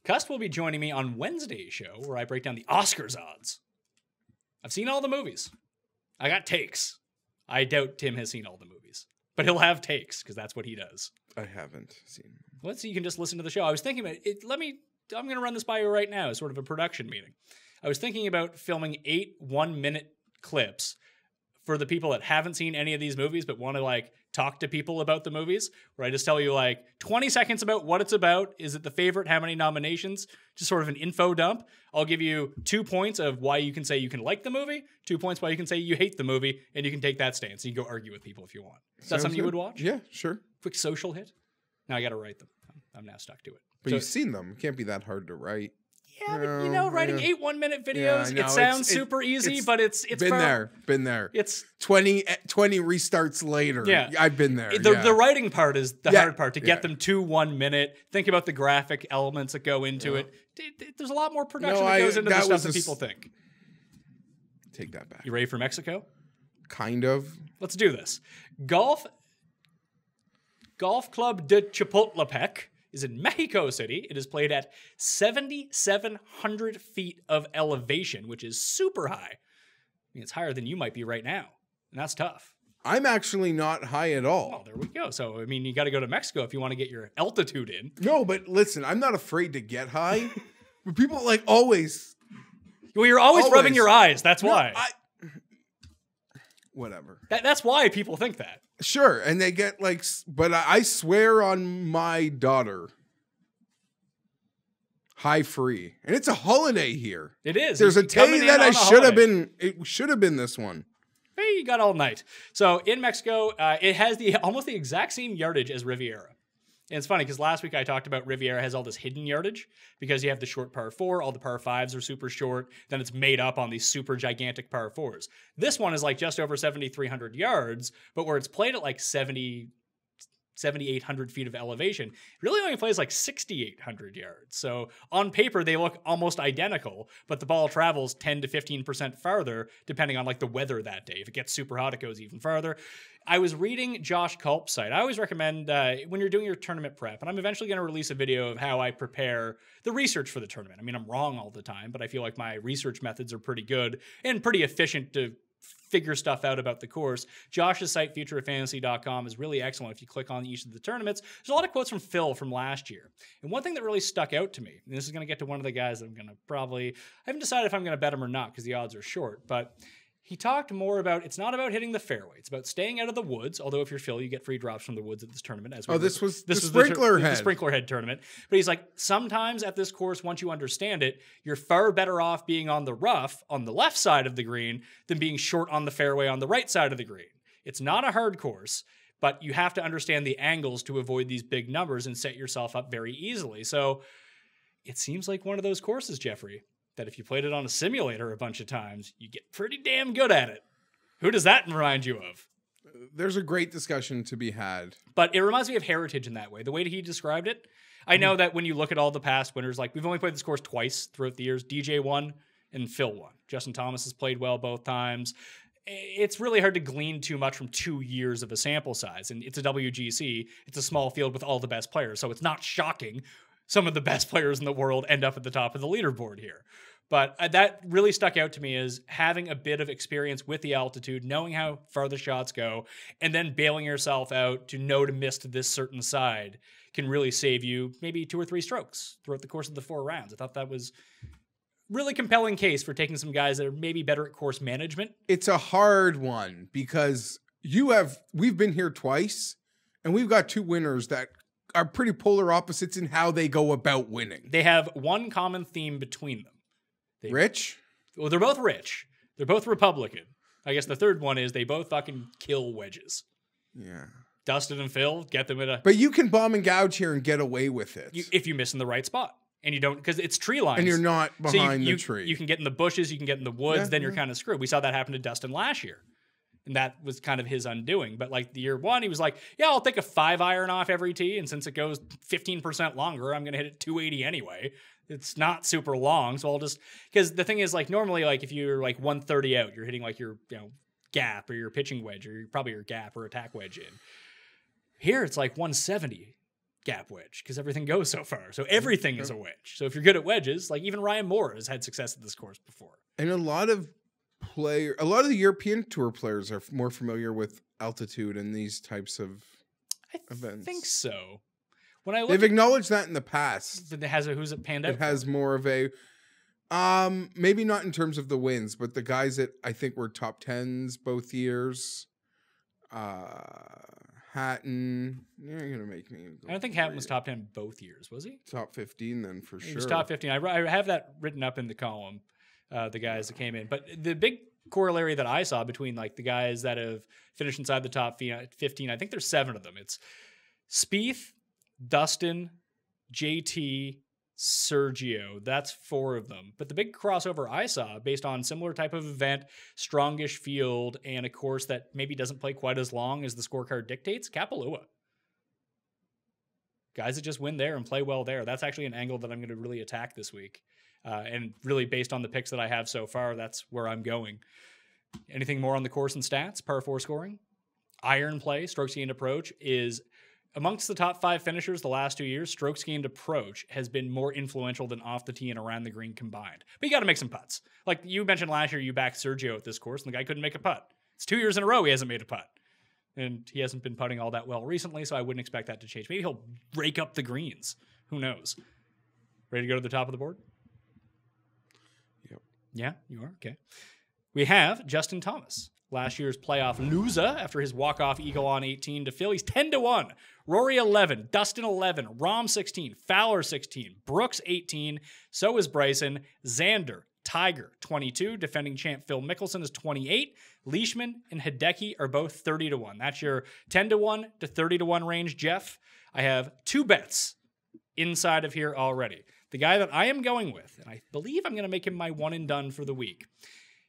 Cust will be joining me on Wednesday's show where I break down the Oscars odds. I've seen all the movies. I got takes. I doubt Tim has seen all the movies, but he'll have takes because that's what he does. I haven't seen. Well, so you can just listen to the show. I was thinking about it. I'm going to run this by you right now as sort of a production meeting. I was thinking about filming 8 one-minute clips for the people that haven't seen any of these movies but want to like talk to people about the movies, where I just tell you like 20 seconds about what it's about. Is it the favorite? How many nominations? Just sort of an info dump. I'll give you 2 points of why you can say you can like the movie, 2 points why you can say you hate the movie, and you can take that stance. You can go argue with people if you want. Is that something you would watch? Yeah, sure. Quick social hit. Now I got to write them. I'm now stuck to it. But you've seen them. It can't be that hard to write. Yeah, but writing 8 one-minute videos, it sounds super easy, but it's been there. It's 20 restarts later. Yeah. I've been there. The writing part is the hard part, to get them to 1 minute. Think about the graphic elements that go into it. There's a lot more production that goes into the stuff than people think. Take that back. You ready for Mexico? Kind of. Let's do this. Golf Club de Chapultepec is in Mexico City. It is played at 7,700 feet of elevation, which is super high. I mean, it's higher than you might be right now, and that's tough. I'm actually not high at all. Oh, there we go. So, I mean, you got to go to Mexico if you want to get your altitude in. No, but listen, I'm not afraid to get high. But people like always. Well, you're always rubbing your eyes. That's why. Whatever. That's why people think that. Sure, and they get like, but I swear on my daughter, high free, and it's a holiday here. It is. There's a day that I should have been. It should have been this one. Hey, you got all night. So in Mexico, it has almost the exact same yardage as Riviera. And it's funny because last week I talked about Riviera has all this hidden yardage because you have the short par 4, all the par 5s are super short, then it's made up on these super gigantic par 4s. This one is like just over 7,300 yards, but where it's played at like 7,800 feet of elevation, it really only plays like 6,800 yards. So on paper, they look almost identical, but the ball travels 10 to 15% farther, depending on like the weather that day. If it gets super hot, it goes even farther. I was reading Josh Culp's site. I always recommend when you're doing your tournament prep, and I'm eventually going to release a video of how I prepare the research for the tournament. I mean, I'm wrong all the time, but I feel like my research methods are pretty good and pretty efficient to figure stuff out about the course. Josh's site, futureoffantasy.com, is really excellent. If you click on each of the tournaments, there's a lot of quotes from Phil from last year. And one thing that really stuck out to me, and this is going to get to one of the guys that I'm going to I haven't decided if I'm going to bet him or not because the odds are short, but he talked more about, it's not about hitting the fairway. It's about staying out of the woods. Although if you're Phil, you get free drops from the woods at this tournament. This was the Sprinkler Head. The Sprinkler Head tournament. But he's like, sometimes at this course, once you understand it, you're far better off being on the rough on the left side of the green than being short on the fairway on the right side of the green. It's not a hard course, but you have to understand the angles to avoid these big numbers and set yourself up very easily. So it seems like one of those courses, Jeffrey, that if you played it on a simulator a bunch of times, you get pretty damn good at it. Who does that remind you of? There's a great discussion to be had. But it reminds me of Heritage in that way. The way that he described it, I know that when you look at all the past winners, like we've only played this course twice throughout the years. DJ won and Phil won. Justin Thomas has played well both times. It's really hard to glean too much from 2 years of a sample size. And it's a WGC. It's a small field with all the best players. So it's not shocking some of the best players in the world end up at the top of the leaderboard here. But that really stuck out to me as having a bit of experience with the altitude, knowing how far the shots go, and then bailing yourself out to know to miss to this certain side can really save you maybe 2 or 3 strokes throughout the course of the 4 rounds. I thought that was really compelling case for taking some guys that are maybe better at course management. It's a hard one because we've been here twice and we've got 2 winners that are pretty polar opposites in how they go about winning. They have one common theme between them. Rich? Well, they're both rich. They're both Republican. I guess the third one is they both fucking kill wedges. Yeah. Dustin and Phil, get them in a... But you can bomb and gouge here and get away with it. If you miss in the right spot. And you don't... Because it's tree lines. And you're not behind the tree. You can get in the bushes, you can get in the woods, then you're kind of screwed. We saw that happen to Dustin last year. And that was kind of his undoing. But like the year one, he was like, yeah, I'll take a 5-iron off every tee. And since it goes 15% longer, I'm going to hit it 280 anyway. It's not super long. So I'll just, because the thing is like normally, like if you're like 130 out, you're hitting like your, gap or your pitching wedge or probably your gap or attack wedge in. Here it's like 170 gap wedge because everything goes so far. So everything is a wedge. So if you're good at wedges, like even Ryan Moore has had success at this course before. And a lot of the European Tour players are more familiar with altitude and these types of events. I think so. They've acknowledged that in the past. But who's it panned out? It has more of a, maybe not in terms of the wins, but the guys that I think were top 10s both years. Hatton, you're gonna make me. I don't think Hatton was top 10 both years, was he? Top 15 then for sure. He was top 15. I have that written up in the column. The guys that came in, but the big corollary that I saw between like the guys that have finished inside the top 15, I think there's 7 of them. It's Spieth, Dustin, JT, Sergio. That's 4 of them. But the big crossover I saw based on similar type of event, strongish field, and a course that maybe doesn't play quite as long as the scorecard dictates, Kapalua. Guys that just win there and play well there. That's actually an angle that I'm going to really attack this week. And really based on the picks that I have so far, that's where I'm going. Anything more on the course and stats? Par 4 scoring? Iron play, strokes gained approach is amongst the top 5 finishers the last 2 years. Strokes gained approach has been more influential than off the tee and around the green combined. But you got to make some putts. Like you mentioned last year, you backed Sergio at this course and the guy couldn't make a putt. It's 2 years in a row he hasn't made a putt. And he hasn't been putting all that well recently, so I wouldn't expect that to change. Maybe he'll rake up the greens. Who knows? Ready to go to the top of the board? Yep. Yeah, you are? Okay. We have Justin Thomas, last year's playoff loser after his walk-off eagle on 18 to Phil. He's 10-1. Rory 11, Dustin 11, Rahm 16, Fowler 16, Brooks 18. So is Bryson. Xander, Tiger 22. Defending champ Phil Mickelson is 28. Leishman and Hideki are both 30-1. That's your 10-1 to 30-1 range, Jeff. I have 2 bets inside of here already. The guy that I am going with, and I believe I'm going to make him my one and done for the week.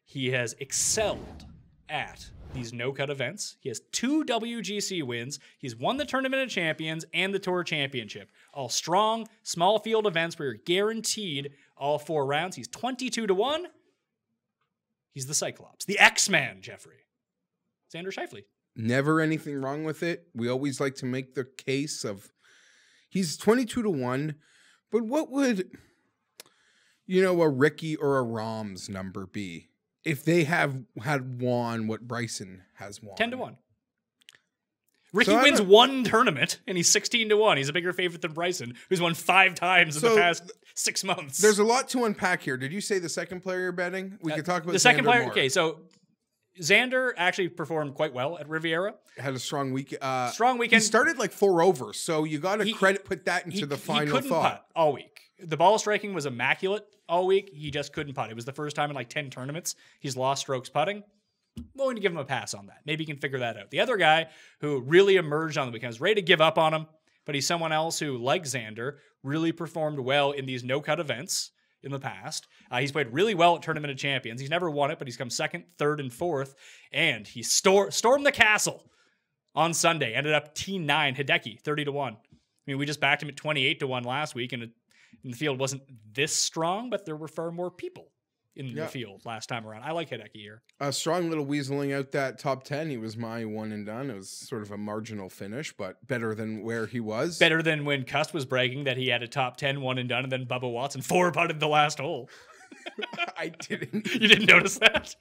He has excelled at these no-cut events. He has 2 WGC wins. He's won the Tournament of Champions and the Tour Championship. All strong, small field events where you're guaranteed all 4 rounds. He's 22-1. He's the Cyclops, the X-Man, Jeffrey. Xander Schauffele. Never anything wrong with it. We always like to make the case of he's 22-1. But what would, a Ricky or a Rahm's number be if they had won what Bryson has won? 10-1. Ricky wins 1 tournament, and he's 16-1. He's a bigger favorite than Bryson, who's won 5 times in the past 6 months. There's a lot to unpack here. Did you say the second player you're betting? We could talk about the second Xander player. more. Okay, so Xander actually performed quite well at Riviera. Had a strong week. Strong weekend. He started like 4 over, so you got to put that into the final He couldn't putt all week. The ball striking was immaculate all week. He just couldn't putt. It was the first time in like 10 tournaments he's lost strokes putting. I'm willing to give him a pass on that. Maybe he can figure that out. The other guy who really emerged on the weekend, I was ready to give up on him, but he's someone else who, like Xander, really performed well in these no-cut events. in the past. He's played really well at Tournament of Champions. He's never won it, but he's come second, third, and fourth. And he stormed the castle on Sunday. Ended up T9 Hideki, 30-1. I mean, we just backed him at 28-1 last week, and the field wasn't this strong, but there were far more people in the field last time around. I like Hideki here. A strong little weaseling out that top 10. He was my one and done. It was sort of a marginal finish, but better than where he was. Better than when Cust was bragging that he had a top 10 one and done, and then Bubba Watson 4-putted the last hole. I didn't. You didn't notice that?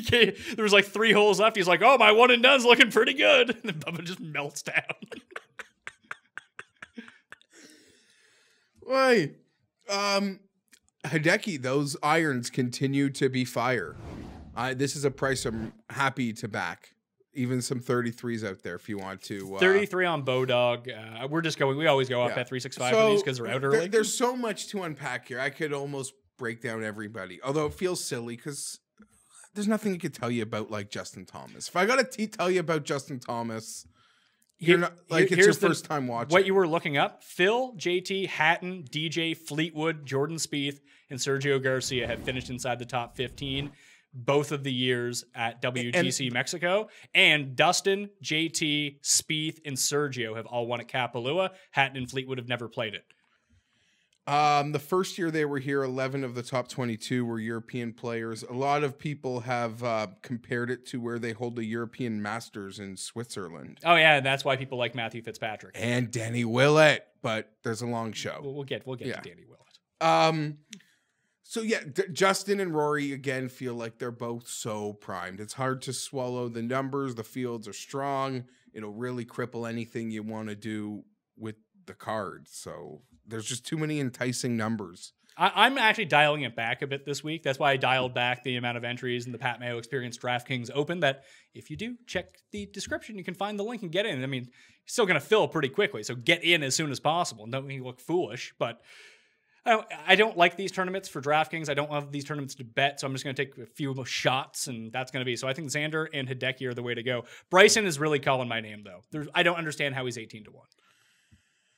There was like 3 holes left. He's like, oh, my one and done's looking pretty good. And then Bubba just melts down. Why? Hideki, those irons continue to be fire. This is a price I'm happy to back. Even some 33s out there if you want to. 33 on Bodog. We always go up at 365 for these because they're out early. There's so much to unpack here. I could almost break down everybody. Although it feels silly because there's nothing I could tell you about like Justin Thomas. If I got to tell you about Justin Thomas, you're not like it's your first time watching. What you were looking up: Phil, JT, Hatton, DJ, Fleetwood, Jordan Spieth, and Sergio Garcia have finished inside the top 15 both of the years at WGC Mexico. And Dustin, JT, Spieth, and Sergio have all won at Kapalua. Hatton and Fleetwood have never played it. The first year they were here, 11 of the top 22 were European players. A lot of people have compared it to where they hold the European Masters in Switzerland. Oh yeah, and that's why people like Matthew Fitzpatrick and Danny Willett. But there's a long show. We'll get to Danny Willett. So yeah, Justin and Rory again feel like they're both so primed. It's hard to swallow the numbers. The fields are strong. It'll really cripple anything you want to do with the card. So there's just too many enticing numbers. I'm actually dialing it back a bit this week. That's why I dialed back the amount of entries in the Pat Mayo Experience DraftKings Open. That if you do check the description, you can find the link and get in. I mean, you're still going to fill pretty quickly, so get in as soon as possible. Don't make you look foolish, but I don't like these tournaments for DraftKings. I don't love these tournaments to bet, so I'm just going to take a few shots, and that's going to be. So I think Xander and Hideki are the way to go. Bryson is really calling my name, though. I don't understand how he's 18-1.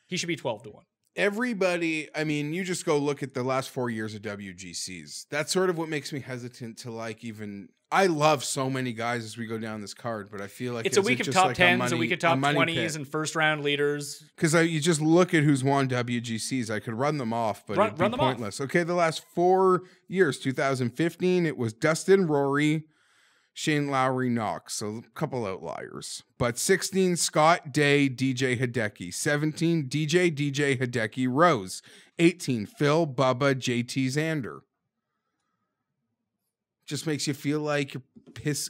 He should be 12-1. Everybody, I mean, you just go look at the last 4 years of WGCs. That's sort of what makes me hesitant to like even. I love so many guys as we go down this card, but I feel like it's a week of top 10s, a week of top 20s, and first round leaders. Because you just look at who's won WGCs. I could run them off, but it'd be pointless. Okay, the last 4 years, 2015, it was Dustin, Rory, Shane Lowry, Knox. So a couple outliers. But 16, Scott, Day, DJ, Hideki. 17, DJ, Hideki, Rose. 18, Phil, Bubba, JT, Xander. Just makes you feel like you're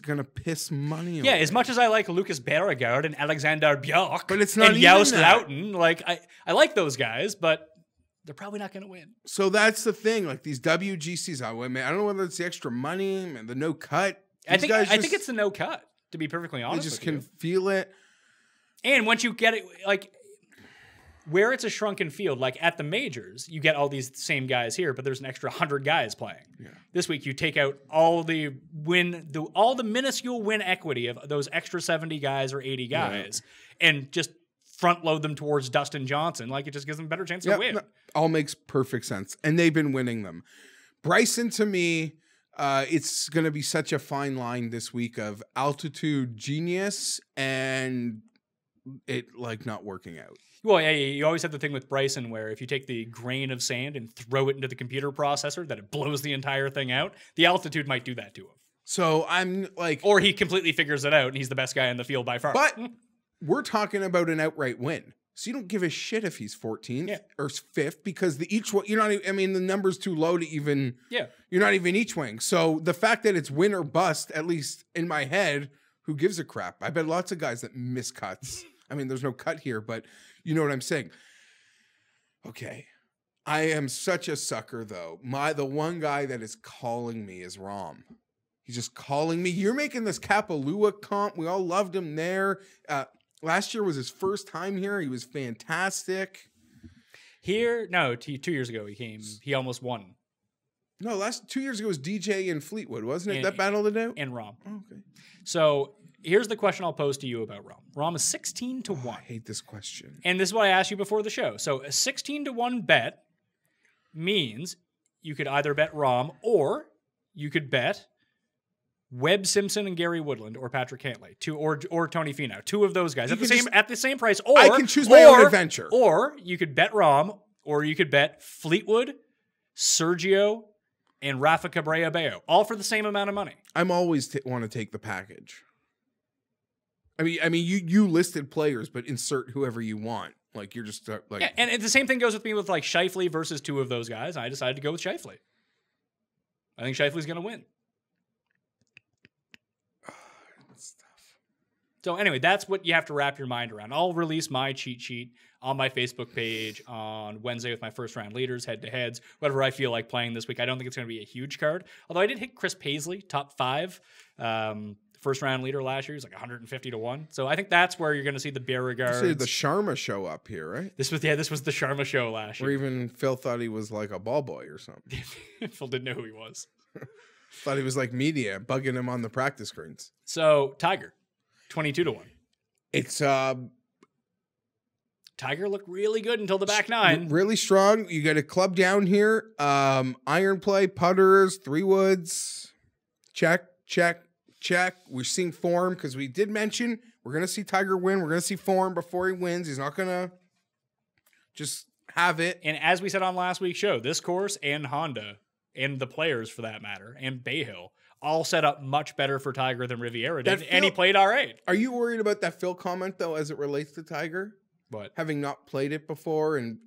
gonna piss money away. Yeah, as much as I like Lucas Beauregard and Alexander Björk, but it's not and Joost Luiten, like I like those guys, but they're probably not gonna win. So that's the thing. Like these WGCs, I don't know whether it's the extra money and the no cut. I think it's the no cut. To be perfectly honest, you just can feel it. And once you get it, like where it's a shrunken field, like at the majors, you get all these same guys here, but there's an extra 100 guys playing. Yeah. This week, you take out all the minuscule win equity of those extra 70 guys or 80 guys, and just front load them towards Dustin Johnson. Like it just gives them a better chance to win. No, all makes perfect sense, and they've been winning them. Bryson, to me, it's going to be such a fine line this week of altitude genius and it like not working out. Well, yeah, you always have the thing with Bryson where if you take the grain of sand and throw it into the computer processor, that it blows the entire thing out. The altitude might do that to him. So I'm like... Or he completely figures it out and he's the best guy in the field by far. But we're talking about an outright win. So you don't give a shit if he's 14th or 5th because you're not even, I mean, the number's too low to even... Yeah. You're not even each wing. So the fact that it's win or bust, at least in my head, who gives a crap? I bet lots of guys that miss cuts. I mean, there's no cut here, but... You know what I'm saying? Okay. I am such a sucker, though. The one guy that is calling me is Rom. He's just calling me. You're making this Kapalua comp. We all loved him there. Last year was his first time here. He was fantastic. Here, no, 2 years ago he came. He almost won. No, 2 years ago was DJ and Fleetwood, wasn't it? That battled it out? And Rom. Oh, okay. So here's the question I'll pose to you about Rahm. Rahm is 16 to 1. I hate this question. And this is what I asked you before the show. So a 16 to 1 bet means you could either bet Rahm or you could bet Webb Simpson and Gary Woodland or Patrick Cantlay, or Tony Finau, two of those guys at the same price. Or I can choose my own adventure. Or you could bet Rahm, or you could bet Fleetwood, Sergio, and Rafa Cabrera Bello, all for the same amount of money. I'm always want to take the package. I mean, you listed players, but insert whoever you want. Like you're just like, yeah, and the same thing goes with me with like Scheifele versus two of those guys. I decided to go with Scheifele. I think Scheifele's going to win. So anyway, that's what you have to wrap your mind around. I'll release my cheat sheet on my Facebook page on Wednesday with my first round leaders, head-to-heads, whatever I feel like playing this week. I don't think it's going to be a huge card. Although I did hit Chris Paisley, top 5, first round leader last year. He's like 150 to 1. So I think that's where you're going to see the Beauregards. You see the Sharma show up here, right? This was the Sharma show last year. Or even Phil thought he was like a ball boy or something. Phil didn't know who he was. Thought he was like media, bugging him on the practice greens. So Tiger. 22 to 1. It's Tiger looked really good until the back nine. Really strong. You got a club down here. Iron play, putters, 3 woods. Check. We're seeing form because we did mention we're gonna see Tiger win. We're gonna see form before he wins. He's not gonna just have it. And as we said on last week's show, this course and Honda and the players for that matter and Bay Hill all set up much better for Tiger than Riviera did, and he played all right. Are you worried about that Phil comment, though, as it relates to Tiger? What? Having not played it before, and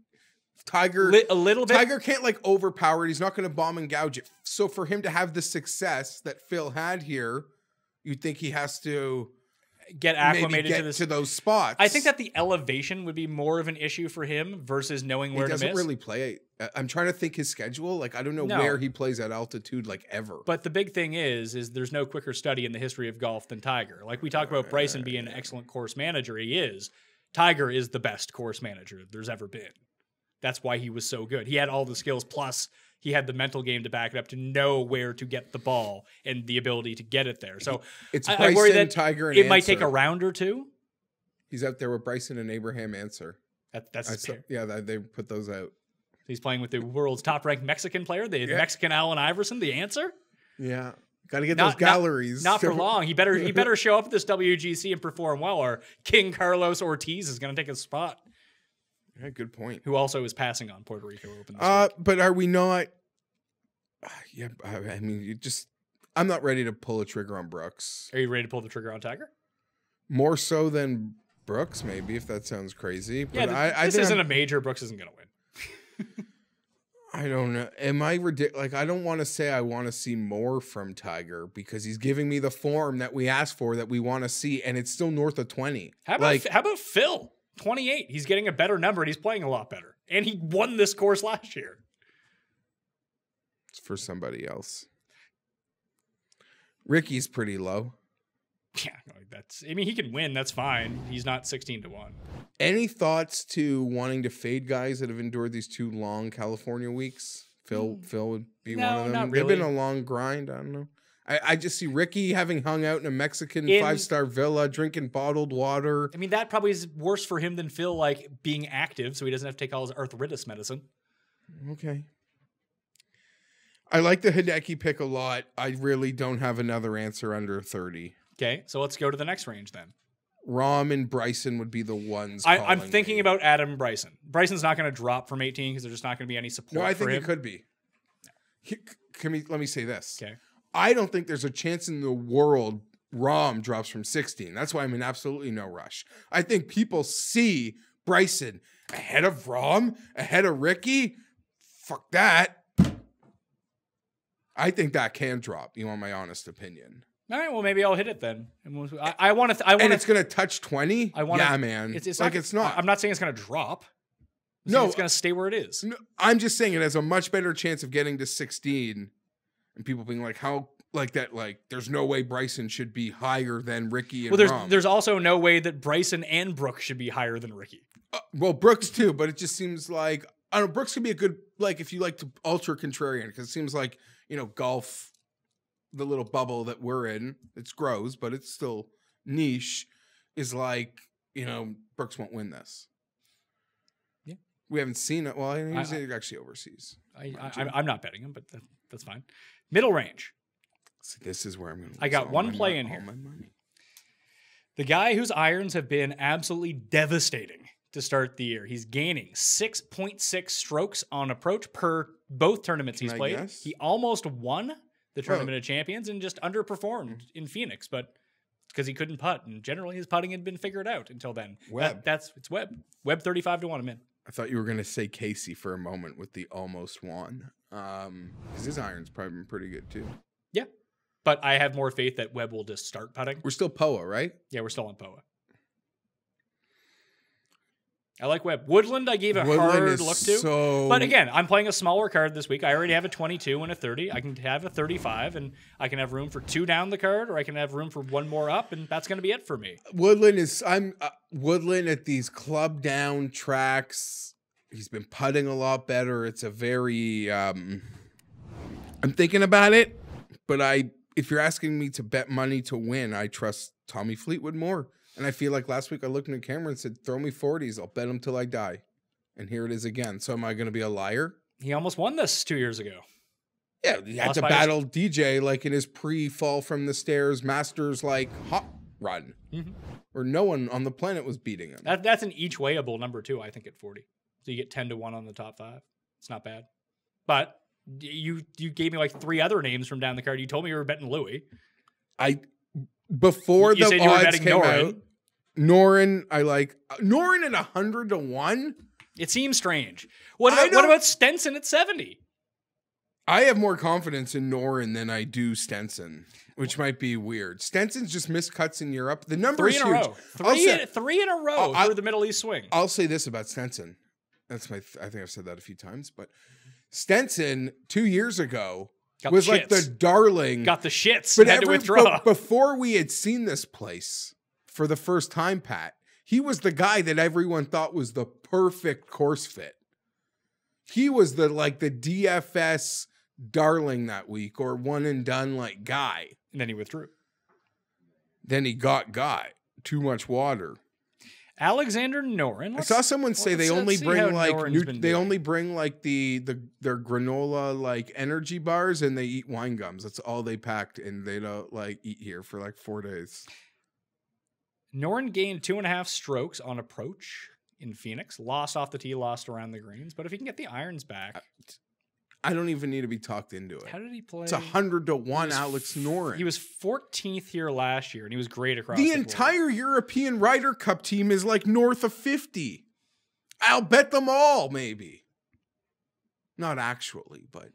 Tiger... A little bit. Tiger can't, like, overpower it. He's not going to bomb and gouge it. So for him to have the success that Phil had here, you'd think he has to... Get acclimated to those spots. I think that the elevation would be more of an issue for him versus knowing where to miss. He doesn't really play. I'm trying to think his schedule. Like, I don't know where he plays at altitude, like, ever. But the big thing is there's no quicker study in the history of golf than Tiger. Like, we talk about Bryson being an excellent course manager. He is. Tiger is the best course manager there's ever been. That's why he was so good. He had all the skills, plus he had the mental game to back it up to know where to get the ball and the ability to get it there. So it's I worry that Tiger, and it might take a round or two. He's out there with Bryson and Abraham Answer. They put those out. He's playing with the world's top-ranked Mexican player, the Mexican Allen Iverson. The Answer. Yeah, got to get those galleries. Not for long. He better show up at this WGC and perform well, or King Carlos Ortiz is going to take his spot. Yeah, good point. Who also is passing on Puerto Rico Open this week. But are we not? Yeah, I mean, I'm not ready to pull a trigger on Brooks. Are you ready to pull the trigger on Tiger? More so than Brooks, maybe, if that sounds crazy. But this isn't a major. Brooks isn't going to win. I don't know. Am I ridiculous? Like, I don't want to say I want to see more from Tiger because he's giving me the form that we asked for, that we want to see, and it's still north of 20. How about Phil? 28. He's getting a better number, and he's playing a lot better. And he won this course last year. It's for somebody else. Ricky's pretty low. Yeah, he can win. That's fine. He's not 16 to 1. Any thoughts to wanting to fade guys that have endured these 2 long California weeks? Phil would be one of them. Not really. They've been a long grind. I don't know. I just see Ricky having hung out in a Mexican 5-star villa, drinking bottled water. I mean, that probably is worse for him than Phil, like, being active, so he doesn't have to take all his arthritis medicine. Okay. I like the Hideki pick a lot. I really don't have another answer under 30. Okay, so let's go to the next range then. Rahm and Bryson would be the ones. I'm thinking about Adam and Bryson. Bryson's not going to drop from 18 because there's just not going to be any support for him. No, I think it could be. Let me say this. Okay. I don't think there's a chance in the world Rahm drops from 16. That's why I'm in absolutely no rush. I think people see Bryson ahead of Rahm, ahead of Ricky. Fuck that. I think that can drop. You want my honest opinion? All right, well, maybe I'll hit it then. I want to. And it's going to touch 20? Yeah, man. It's not. I'm not saying it's going to drop. No. It's going to stay where it is. No, I'm just saying it has a much better chance of getting to 16. And people being like, how, like that, like, there's no way Bryson should be higher than Ricky and Rahm. There's also no way that Bryson and Brooks should be higher than Ricky. Well, Brooks too, but it just seems like, I don't know, Brooks could be a good, like, if you like to ultra contrarian, because it seems like, golf, the little bubble that we're in, it's gross, but it's still niche is like, Brooks won't win this. Yeah. We haven't seen it. Well, he's actually overseas. I'm not betting him, but that's fine. Middle range. So this is where I'm going to I got one play in here. My money. The guy whose irons have been absolutely devastating to start the year. He's gaining 6.6 strokes on approach per both tournaments he's played. Guess? He almost won the Tournament of Champions and just underperformed in Phoenix, but because he couldn't putt. And generally his putting had been figured out until then. Webb. It's Webb. Webb 35-1 I'm in. I thought you were going to say Casey for a moment with the almost won. Because his iron's probably been pretty good too. Yeah. But I have more faith that Webb will just start putting. We're still POA, right? Yeah, we're still on POA. I like Webb. Woodland, I gave a hard look to. But again, I'm playing a smaller card this week. I already have a 22 and a 30. I can have a 35, and I can have room for 2 down the card, or I can have room for 1 more up, and that's going to be it for me. Woodland at these club down tracks. He's been putting a lot better. It's a very, I'm thinking about it, but if you're asking me to bet money to win, I trust Tommy Fleetwood more. And I feel like last week I looked in the camera and said, throw me 40s. I'll bet them till I die. And here it is again. So am I going to be a liar? He almost won this 2 years ago. Yeah, he had to battle DJ like in his pre-fall from the stairs Masters like hot run. Mm-hmm. Where no one on the planet was beating him. That's an each wayable number too, I think, at 40. So you get 10-1 on the top 5. It's not bad. But you gave me like 3 other names from down the card. You told me you were betting Louis. Before you the odds came out, Norin, I like Norin at 100-1. It seems strange. What about Stenson at 70? I have more confidence in Norin than I do Stenson, which might be weird. Stenson's just missed cuts in Europe. The number is huge. 3 in a row through the Middle East swing. I'll say this about Stenson. I think I've said that a few times, but Stenson 2 years ago was like the darling. Got the shits. But had to withdraw. Before we had seen this place for the first time, Pat, he was the guy that everyone thought was the perfect course fit. He was the DFS darling that week, or one and done guy. And then he withdrew. Then he got too much water. Alexander Norin. I saw someone say they only bring their granola energy bars, and they eat wine gums. That's all they packed, and they don't eat here for 4 days. Norin gained 2.5 strokes on approach in Phoenix. Lost off the tee, lost around the greens. But if he can get the irons back, I don't even need to be talked into it. How did he play? It's 100-1 Alex Norin. He was 14th here last year, and he was great across the board. entire European Ryder Cup team is north of 50. I'll bet them all, maybe. Not actually, but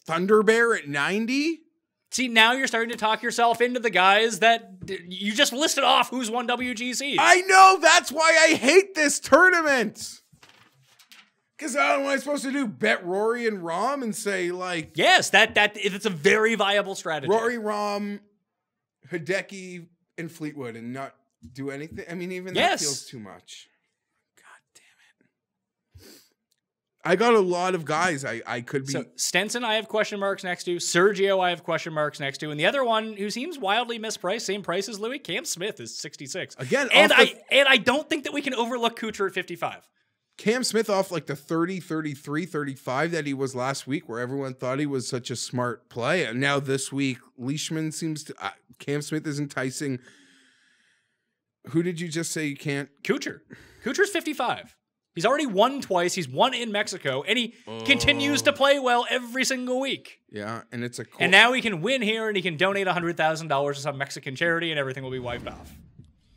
Thunder Bear at 90? See, now you're starting to talk yourself into the guys that you just listed off who's won WGC. I know! That's why I hate this tournament! Because what am I supposed to do? Bet Rory and Rahm and say yes, it's a very viable strategy. Rory, Rahm, Hideki, and Fleetwood, and not do anything. I mean, even that feels too much. God damn it! I got a lot of guys. I could be. So Stenson, I have question marks next to. Sergio, I have question marks next to, and the other one who seems wildly mispriced, same price as Louis, Cam Smith is 66 again. And I don't think that we can overlook Kuchar at 55. Cam Smith off the 30, 33, 35 that he was last week, where everyone thought he was such a smart play. And now this week, Leishman seems to... Cam Smith is enticing. Who did you just say you can't? Kuchar. Kuchar's 55. He's already won twice. He's won in Mexico, and he continues to play well every single week. Yeah, and it's and now he can win here, and he can donate $100,000 to some Mexican charity, and everything will be wiped off.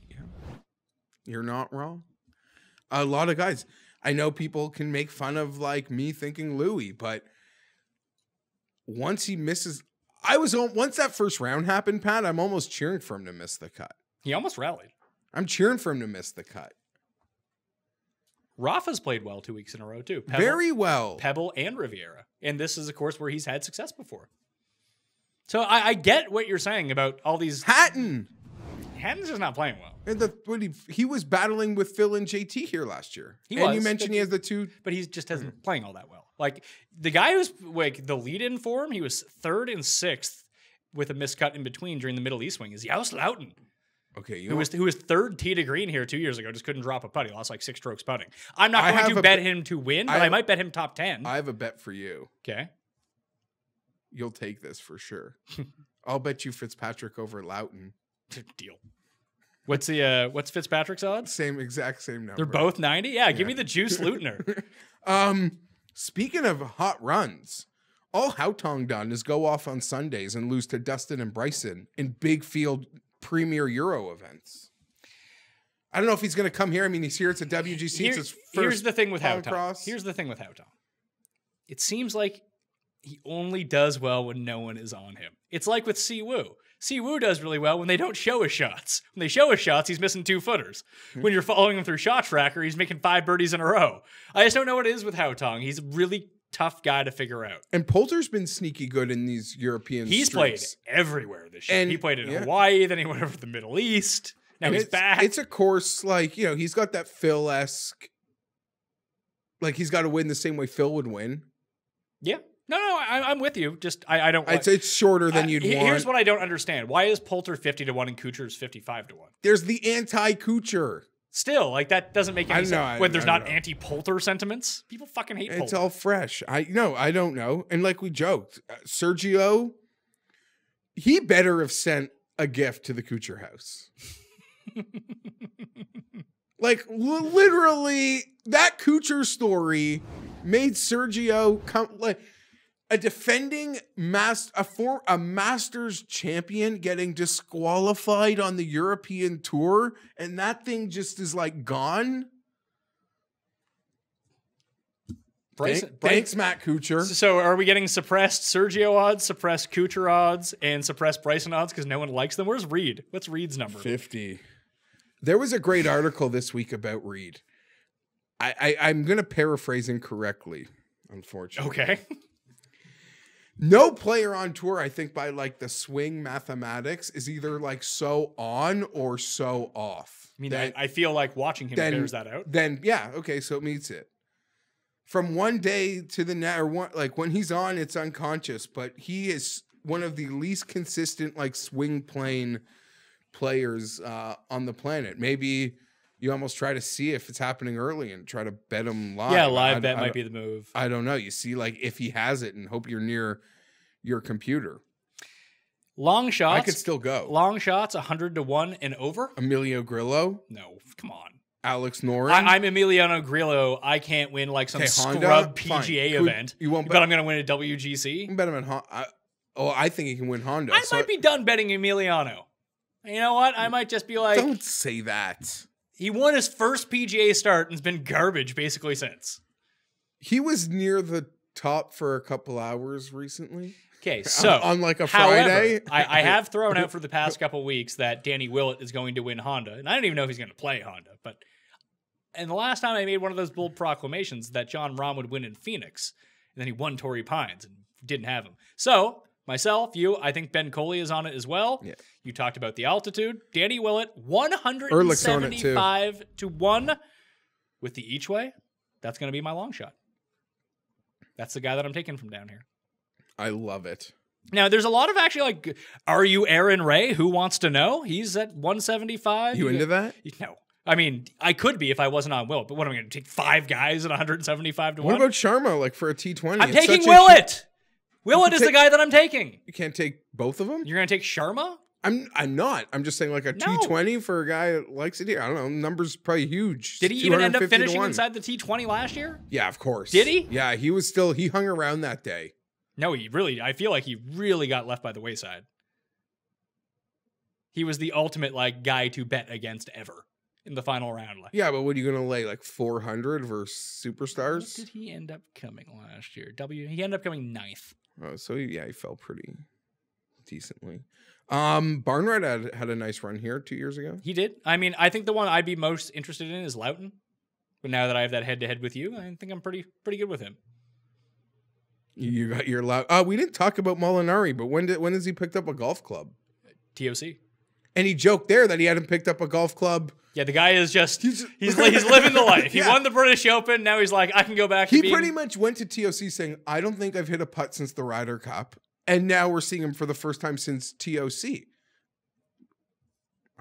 Yeah. You're not wrong. A lot of guys... I know people can make fun of me thinking Louis, but once he misses, once that first round happened, Pat, I'm almost cheering for him to miss the cut. He almost rallied. I'm cheering for him to miss the cut. Rafa's played well 2 weeks in a row too. Very well. Pebble and Riviera. And this is a course where he's had success before. So I get what you're saying about all these. Hatton's just not playing well. And he was battling with Phil and JT here last year. You mentioned he has the two. But he just hasn't playing all that well. The guy who's the lead-in for him, he was 3rd and 6th with a miscut in between during the Middle East swing, is Joost Luiten. Okay, who was third tee to green here 2 years ago, just couldn't drop a putt. He lost like 6 strokes putting. I'm not going to bet him to win, but I might bet him top 10. I have a bet for you. Okay. You'll take this for sure. I'll bet you Fitzpatrick over Loughton. Deal. What's Fitzpatrick's odds? Exact same number. They're both 90? Yeah, give me the juice Lutener. Speaking of hot runs, all Hautong done is go off on Sundays and lose to Dustin and Bryson in big field Premier Euro events. I don't know if he's going to come here. I mean, he's here. It's a WGC. Here's the thing with Hautong. It seems like he only does well when no one is on him. It's like with Siwoo. Siwoo does really well when they don't show his shots. When they show his shots, he's missing 2 footers. When you're following him through Shot Tracker, he's making 5 birdies in a row. I just don't know what it is with Hautong. He's a really tough guy to figure out. And Poulter's been sneaky good in these European He's streets. played everywhere this year. He played in Hawaii, then he went over to the Middle East. Now he's back. It's a course, like, you know, he's got that Phil-esque, like, he's got to win the same way Phil would win. Yeah. No, I'm with you. Just, I don't... It's shorter than you'd want. Here's what I don't understand. Why is Poulter 50-1 and Kuchar's 55-1? There's the anti-Kuchar. Still, like, that doesn't make any sense. When there's not anti-Poulter sentiments, people fucking hate Poulter. It's all fresh. I don't know. And like we joked, Sergio, he better have sent a gift to the Kuchar house. Like, literally, that Kuchar story made Sergio come, like, a defending a Masters champion getting disqualified on the European tour, and that thing just is like gone. Thanks, Matt Kuchar. So are we getting suppressed Sergio odds, suppressed Kuchar odds, and suppressed Bryson odds because no one likes them? Where's Reed? What's Reed's number? 50. There was a great article this week about Reed. I'm going to paraphrase incorrectly, unfortunately. Okay. No player on tour, I think, by like the swing mathematics is either like so on or so off. I mean, I feel like watching him bears that out. Then, yeah, okay, so it meets it. From one day to the next, like when he's on, it's unconscious, but he is one of the least consistent like swing plane players on the planet. Maybe you almost try to see if it's happening early and try to bet him live. Yeah, live bet might be the move. I don't know. You see, like, if he has it and hope you're near your computer. Long shots. I could still go. Long shots, 100-1 and over. Emilio Grillo. No, come on. Alex Noren. I'm Emiliano Grillo. I can't win like some scrub PGA event. You won't bet I'm going to win a WGC? You can bet him in Honda. I think he can win Honda. I might be done betting Emiliano. You know what? I might just be like... Don't say that. He won his first PGA start and has been garbage basically since. He was near the top for a couple hours recently. Okay, so... on like a Friday. However, I have thrown out for the past couple weeks that Danny Willett is going to win Honda. And I don't even know if he's going to play Honda. But and the last time I made one of those bold proclamations that John Rahm would win in Phoenix. And then he won Torrey Pines and didn't have him. So... myself, you, I think Ben Coley is on it as well. Yeah. You talked about the altitude. Danny Willett, 175-1 with the each way. That's going to be my long shot. That's the guy that I'm taking from down here. I love it. Now, there's a lot of actually like, are you Aaron Ray? Who wants to know? He's at 175. You into that? No. I mean, I could be if I wasn't on Willett, but what am I going to take 5 guys at 175-1? What about Sharma, like for a T20? I'm taking Willett. Willett is the guy that I'm taking. You can't take both of them? You're going to take Sharma? I'm not. I'm just saying like a T20 for a guy that likes it here. I don't know. Numbers probably huge. Did he even end up finishing inside the T20 last year? Yeah, of course. Did he? Yeah, he hung around that day. No, I feel like he really got left by the wayside. He was the ultimate like guy to bet against ever in the final round. Yeah, but what are you going to lay? Like 400 versus Superstars? What did he end up coming last year? He ended up coming 9th. Oh, so he fell pretty decently. Barnard had a nice run here 2 years ago. He did. I mean, I think the one I'd be most interested in is Loughton. But now that I have that head-to-head with you, I think I'm pretty good with him. You got your we didn't talk about Molinari, but when has he picked up a golf club? TOC. And he joked there that he hadn't picked up a golf club. Yeah, the guy is just he's living the life. He won the British Open. Now he's like, I can go back. He pretty much went to TOC saying, I don't think I've hit a putt since the Ryder Cup. And now we're seeing him for the first time since TOC.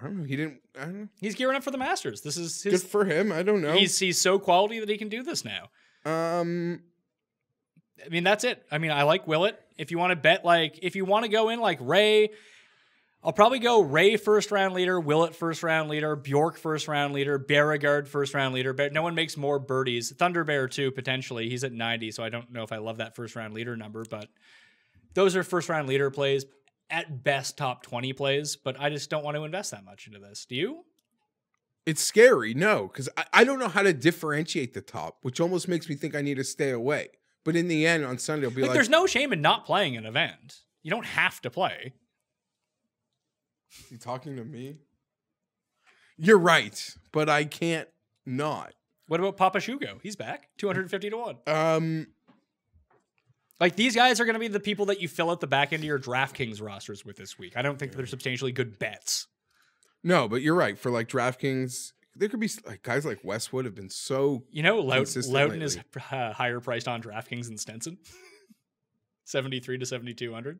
I don't know. He didn't. I don't know. He's gearing up for the Masters. This is Good his. for him. I don't know. He's so quality that he can do this now. I mean, that's it. I mean, I like Willett. If you want to bet, like, if you want to go in like Ray, I'll probably go Ray first round leader, Willett first round leader, Bjork first round leader, Beauregard first round leader. But no one makes more birdies. Thunder Bear too, potentially. He's at 90, so I don't know if I love that first round leader number, but those are first round leader plays. At best, top 20 plays, but I just don't want to invest that much into this. Do you? It's scary, no, because I don't know how to differentiate the top, which almost makes me think I need to stay away. But in the end, on Sunday, I'll be like, there's no shame in not playing an event. You don't have to play. You talking to me? You're right, but I can't not. What about Papa Shugo? He's back, 250 to 1. Like, these guys are going to be the people that you fill out the back end of your DraftKings rosters with this week. I don't think they're substantially good bets. No, but you're right. For like DraftKings, there could be like guys like Westwood have been so. You know, consistent Loudon lately. is higher priced on DraftKings than Stenson. 73 to 7,200.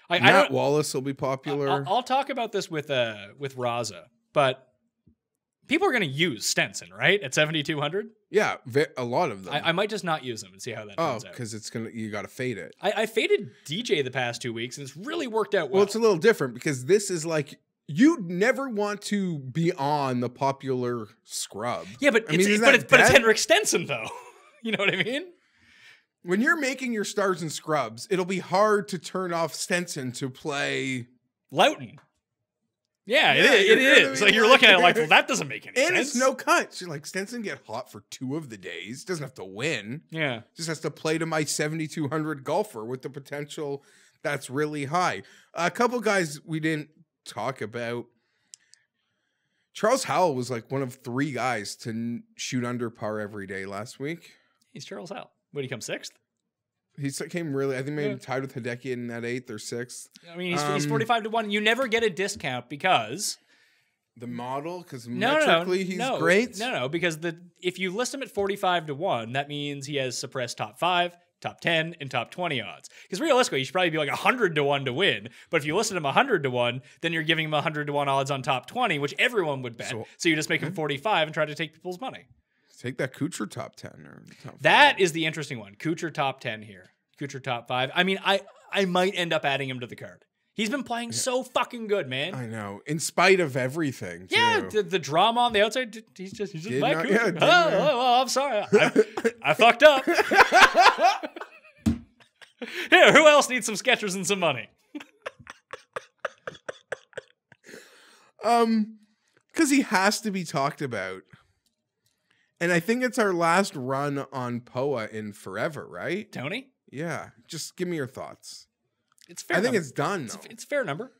Matt Wallace will be popular. I'll talk about this with Raza, but people are going to use Stenson, right? At 7,200? Yeah, a lot of them. I might just not use them and see how that turns out. Because you got to fade it. I faded DJ the past 2 weeks, and it's really worked out well. Well, it's a little different because this is like, you never want to be on the popular scrub. Yeah, but it's Henrik Stenson, though. You know what I mean? When you're making your stars and scrubs, it'll be hard to turn off Stenson to play Loughton. Yeah, it is. Like, you're looking at it like, well, that doesn't make any sense. And it's no cuts. You're like, Stenson get hot for 2 of the days. Doesn't have to win. Yeah. Just has to play to my 7,200 golfer with the potential that's really high. A couple guys we didn't talk about. Charles Howell was like one of 3 guys to shoot under par every day last week. He's Charles Howell. Would he come 6th? He came really, I think maybe tied with Hideki in that 8th or 6th. I mean, he's 45 to 1. You never get a discount because the model, because metrically he's great. No, because if you list him at 45 to 1, that means he has suppressed top 5, top 10, and top 20 odds. Because realistically, you should probably be like 100 to 1 to win. But if you listed him 100 to 1, then you're giving him 100 to 1 odds on top 20, which everyone would bet. So you just make him 45 and try to take people's money. Take that Kuchar top 10 or top 5. That is the interesting one. Kuchar top 10 here. Kuchar top 5. I mean, I might end up adding him to the card. He's been playing so fucking good, man. I know. In spite of everything, too. Yeah, the drama on the outside, he's just Mike Kuchar. Oh, I'm sorry. I fucked up. Here, who else needs some Skechers and some money? Because he has to be talked about. And I think it's our last run on POA in forever, right? Tony? Yeah. Just give me your thoughts. It's fair. I think it's done, though. It's fair number.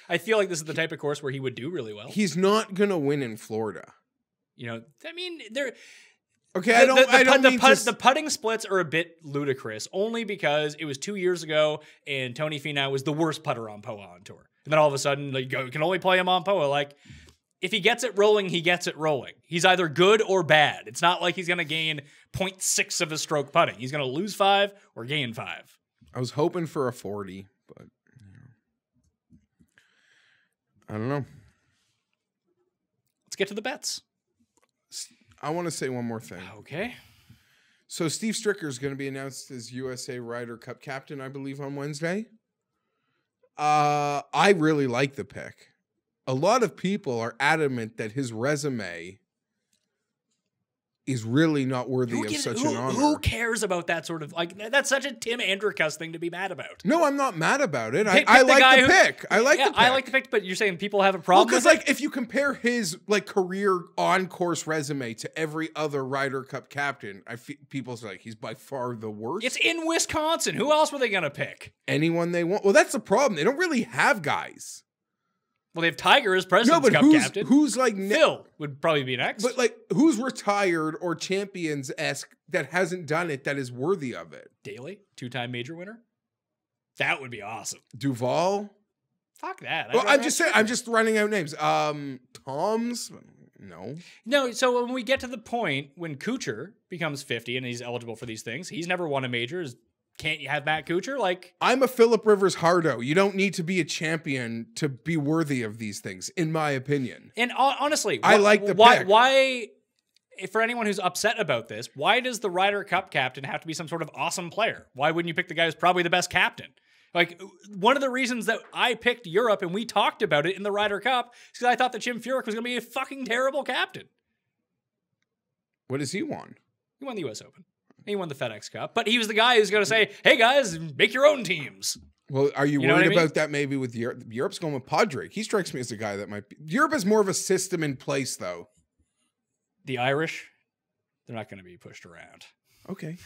I feel like this is the type of course where he would do really well. He's not going to win in Florida. You know, I mean, they're... Okay, the putting splits are a bit ludicrous, only because it was 2 years ago, and Tony Finau was the worst putter on POA on tour. And then all of a sudden, like, you can only play him on POA. Like, if he gets it rolling, he gets it rolling. He's either good or bad. It's not like he's going to gain 0.6 of a stroke putting. He's going to lose 5 or gain 5. I was hoping for a 40, but I don't know. Let's get to the bets. I want to say one more thing. Okay. So Steve Stricker is going to be announced as USA Ryder Cup captain, I believe, on Wednesday. I really like the pick. A lot of people are adamant that his resume is really not worthy of such an honor. Who cares about that sort of, like, that's such a Tim Andercuss thing to be mad about. No, I'm not mad about it. I like the pick. I like the pick, but you're saying people have a problem because, with like, if you compare his, like, career on-course resume to every other Ryder Cup captain, people's like, he's by far the worst. It's in Wisconsin. Who else were they going to pick? Anyone they want. Well, that's the problem. They don't really have guys. Well, they have Tiger as President's Cup captain. Who's like Phil would probably be next. But like, who's retired or champions-esque that hasn't done it that is worthy of it? Daly, 2-time major winner. That would be awesome. Duval. Fuck that. Well, I'm just saying. I'm just running out names. Toms. No. So when we get to the point when Kuchar becomes 50 and he's eligible for these things, he's never won a major. His can't you have Matt Kuchar? Like, I'm a Phillip Rivers hardo. You don't need to be a champion to be worthy of these things, in my opinion. and honestly, I like the why pick. why for anyone who's upset about this, why does the Ryder Cup captain have to be some sort of awesome player? Why wouldn't you pick the guy who's probably the best captain? Like, one of the reasons that I picked Europe and we talked about it in the Ryder Cup is because I thought that Jim Furyk was going to be a fucking terrible captain. What does he want? He won the U.S. Open. He won the FedEx Cup. But he was the guy who's going to say, hey, guys, make your own teams. Well, are you You know worried what I mean? about that maybe with Europe? Europe's going with Padraig. He strikes me as a guy that might be. Europe has more of a system in place, though. The Irish, they're not going to be pushed around. Okay.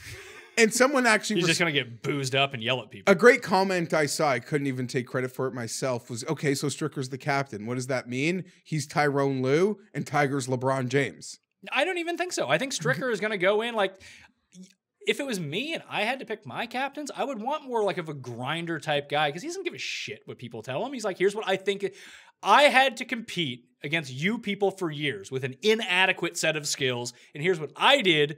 And someone actually He's just going to get boozed up and yell at people. a great comment I saw, I couldn't even take credit for it myself, was, okay, so Stricker's the captain. What does that mean? He's Tyrone Lue and Tiger's LeBron James. I don't even think so. I think Stricker is going to go in like, if it was me and I had to pick my captains, I would want more like of a grinder type guy because he doesn't give a shit what people tell him. He's like, here's what I think. I had to compete against you people for years with an inadequate set of skills, and here's what I did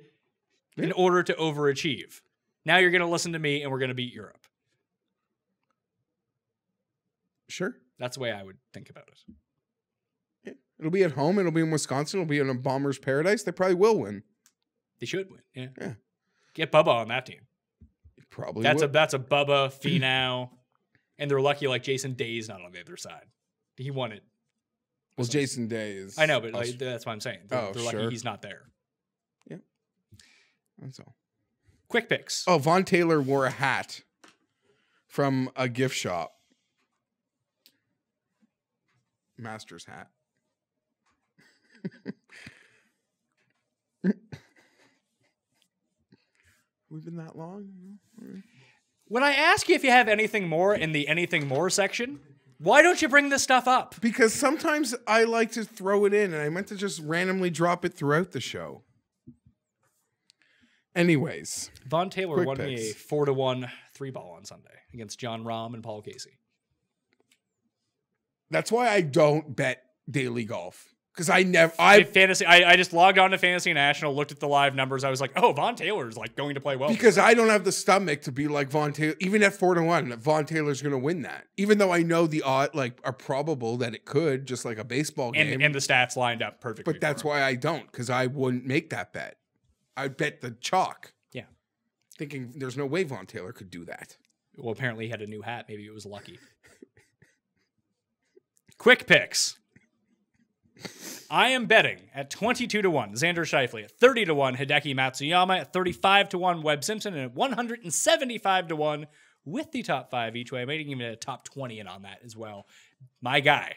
in order to overachieve. Now you're going to listen to me, and we're going to beat Europe. Sure. That's the way I would think about it. Yeah. It'll be at home. It'll be in Wisconsin. It'll be in a bomber's paradise. They probably will win. They should win. Yeah. Yeah. Get Bubba on that team. Probably That's will. a Bubba Finau, and they're lucky like Jason Day's not on the other side. He won it. Well, Jason Day is. I know, but like, that's what I'm saying. They're lucky sure. he's not there. Yeah. That's all. Quick picks. Oh, Von Taylor wore a hat from a gift shop. Master's hat. We've been that long? When I ask you if you have anything more in the anything more section, why don't you bring this stuff up? Because sometimes I like to throw it in, and I meant to just randomly drop it throughout the show. Anyways. Von Taylor Quick won me a picks. 4-1 3-ball on Sunday against John Rahm and Paul Casey. That's why I don't bet daily golf. Because I just logged on to Fantasy National, looked at the live numbers. I was like, oh, Von Taylor's like going to play well. Because I don't have the stomach to be like Von Taylor. Even at 4-1, that Von Taylor's going to win that. Even though I know the odds like are probable that it could, just like a baseball game. And the stats lined up perfectly. But that's why I don't, because I wouldn't make that bet. I'd bet the chalk. Yeah. Thinking there's no way Von Taylor could do that. Well, apparently he had a new hat. Maybe it was lucky. Quick picks. I am betting at 22-1, Xander Schauffele, at 30-1, Hideki Matsuyama, at 35-1, Webb Simpson, and at 175-1 with the top 5 each way. I might even a top 20 in on that as well. My guy,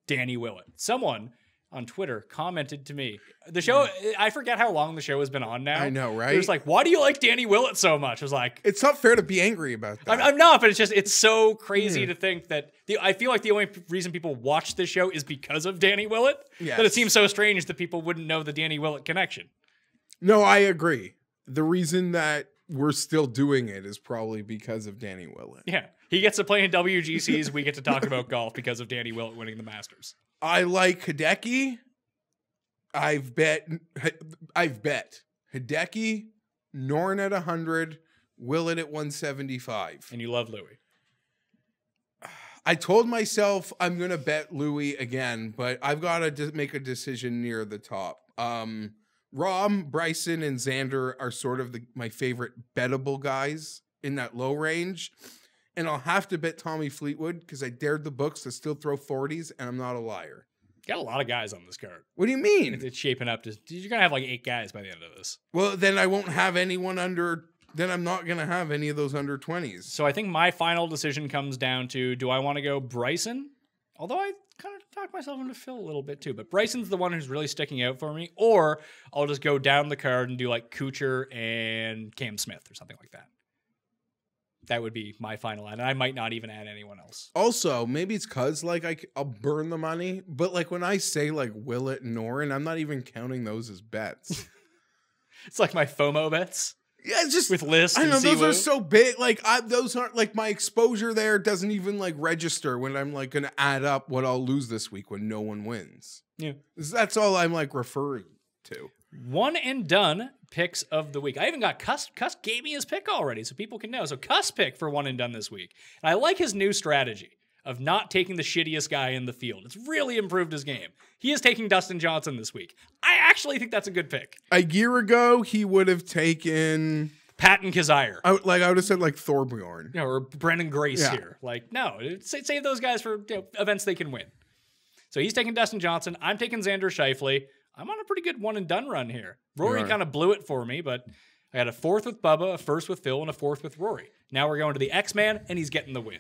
Danny Willett. Someone on Twitter commented to me. The show, I forget how long the show has been on now. I know, right? It was like, why do you like Danny Willett so much? I was like, It's not fair to be angry about that. I'm not, but it's so crazy to think that I feel like the only reason people watch this show is because of Danny Willett. Yes. That it seems so strange that people wouldn't know the Danny Willett connection. No, I agree. The reason that we're still doing it is probably because of Danny Willett. Yeah. He gets to play in WGCs. We get to talk about golf because of Danny Willett winning the Masters. I like Hideki. I've bet Hideki, Noren at 100, Willett at 175. And you love Louis. I told myself I'm going to bet Louis again, but I've got to make a decision near the top. Rahm, Bryson, and Xander are sort of my favorite bettable guys in that low range. And I'll have to bet Tommy Fleetwood because I dared the books to still throw 40s, and I'm not a liar. Got a lot of guys on this card. What do you mean? It's shaping up to. You're going to have like 8 guys by the end of this. Well, then I won't have anyone under. Then I'm not going to have any of those under 20s. So I think my final decision comes down to, do I want to go Bryson? Although I kind of talked myself into Phil a little bit too. But Bryson's the one who's really sticking out for me. Or I'll just go down the card and do like Kuchar and Cam Smith or something like that. That would be my final ad. And I might not even add anyone else. Also, maybe it's because like I'll burn the money. But like when I say like Willett and Noren, I'm not even counting those as bets. It's like my FOMO bets. Yeah, it's just with List. I know and those Siwoo. are so big. Like those aren't like my exposure there doesn't even like register when I'm like going to add up what I'll lose this week when no one wins. Yeah. That's all I'm like referring to. One and done. picks of the week. I even got Cuss gave me his pick already, so people can know. So Cuss pick for one and done this week. And I like his new strategy of not taking the shittiest guy in the field. It's really improved his game. He is taking Dustin Johnson this week. I actually think that's a good pick. A year ago, he would have taken Patton Kazire. I would have said like Thorbjorn. Or Brendan Grace here. Like, no, save those guys for events they can win. So he's taking Dustin Johnson. I'm taking Xander Schauffele. I'm on a pretty good one and done run here. Rory kind of blew it for me, but I got a 4th with Bubba, a 1st with Phil, and a 4th with Rory. Now we're going to the X-Man, and he's getting the win.